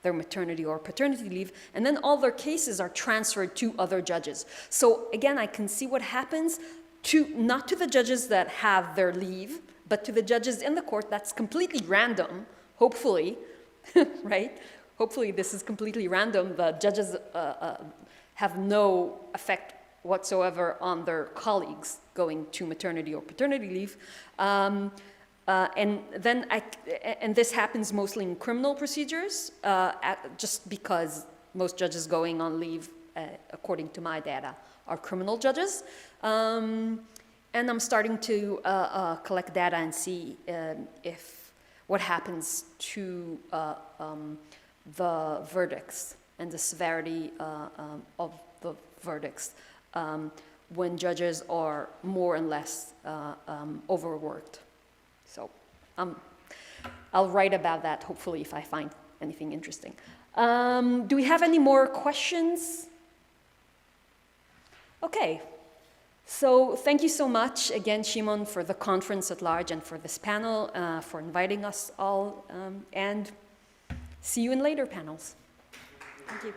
their maternity or paternity leave. And then all their cases are transferred to other judges. So again, I can see what happens not to the judges that have their leave, but to the judges in the court. That's completely random, hopefully, right? Hopefully this is completely random. The judges have no effect whatsoever on their colleagues going to maternity or paternity leave. And this happens mostly in criminal procedures, just because most judges going on leave, according to my data, are criminal judges. And I'm starting to collect data and see what happens to the verdicts and the severity of the verdicts when judges are more and less overworked. So I'll write about that, hopefully, if I find anything interesting. Do we have any more questions? Okay. So thank you so much again, Shimon, for the conference at large and for this panel, for inviting us all, and see you in later panels. Thank you.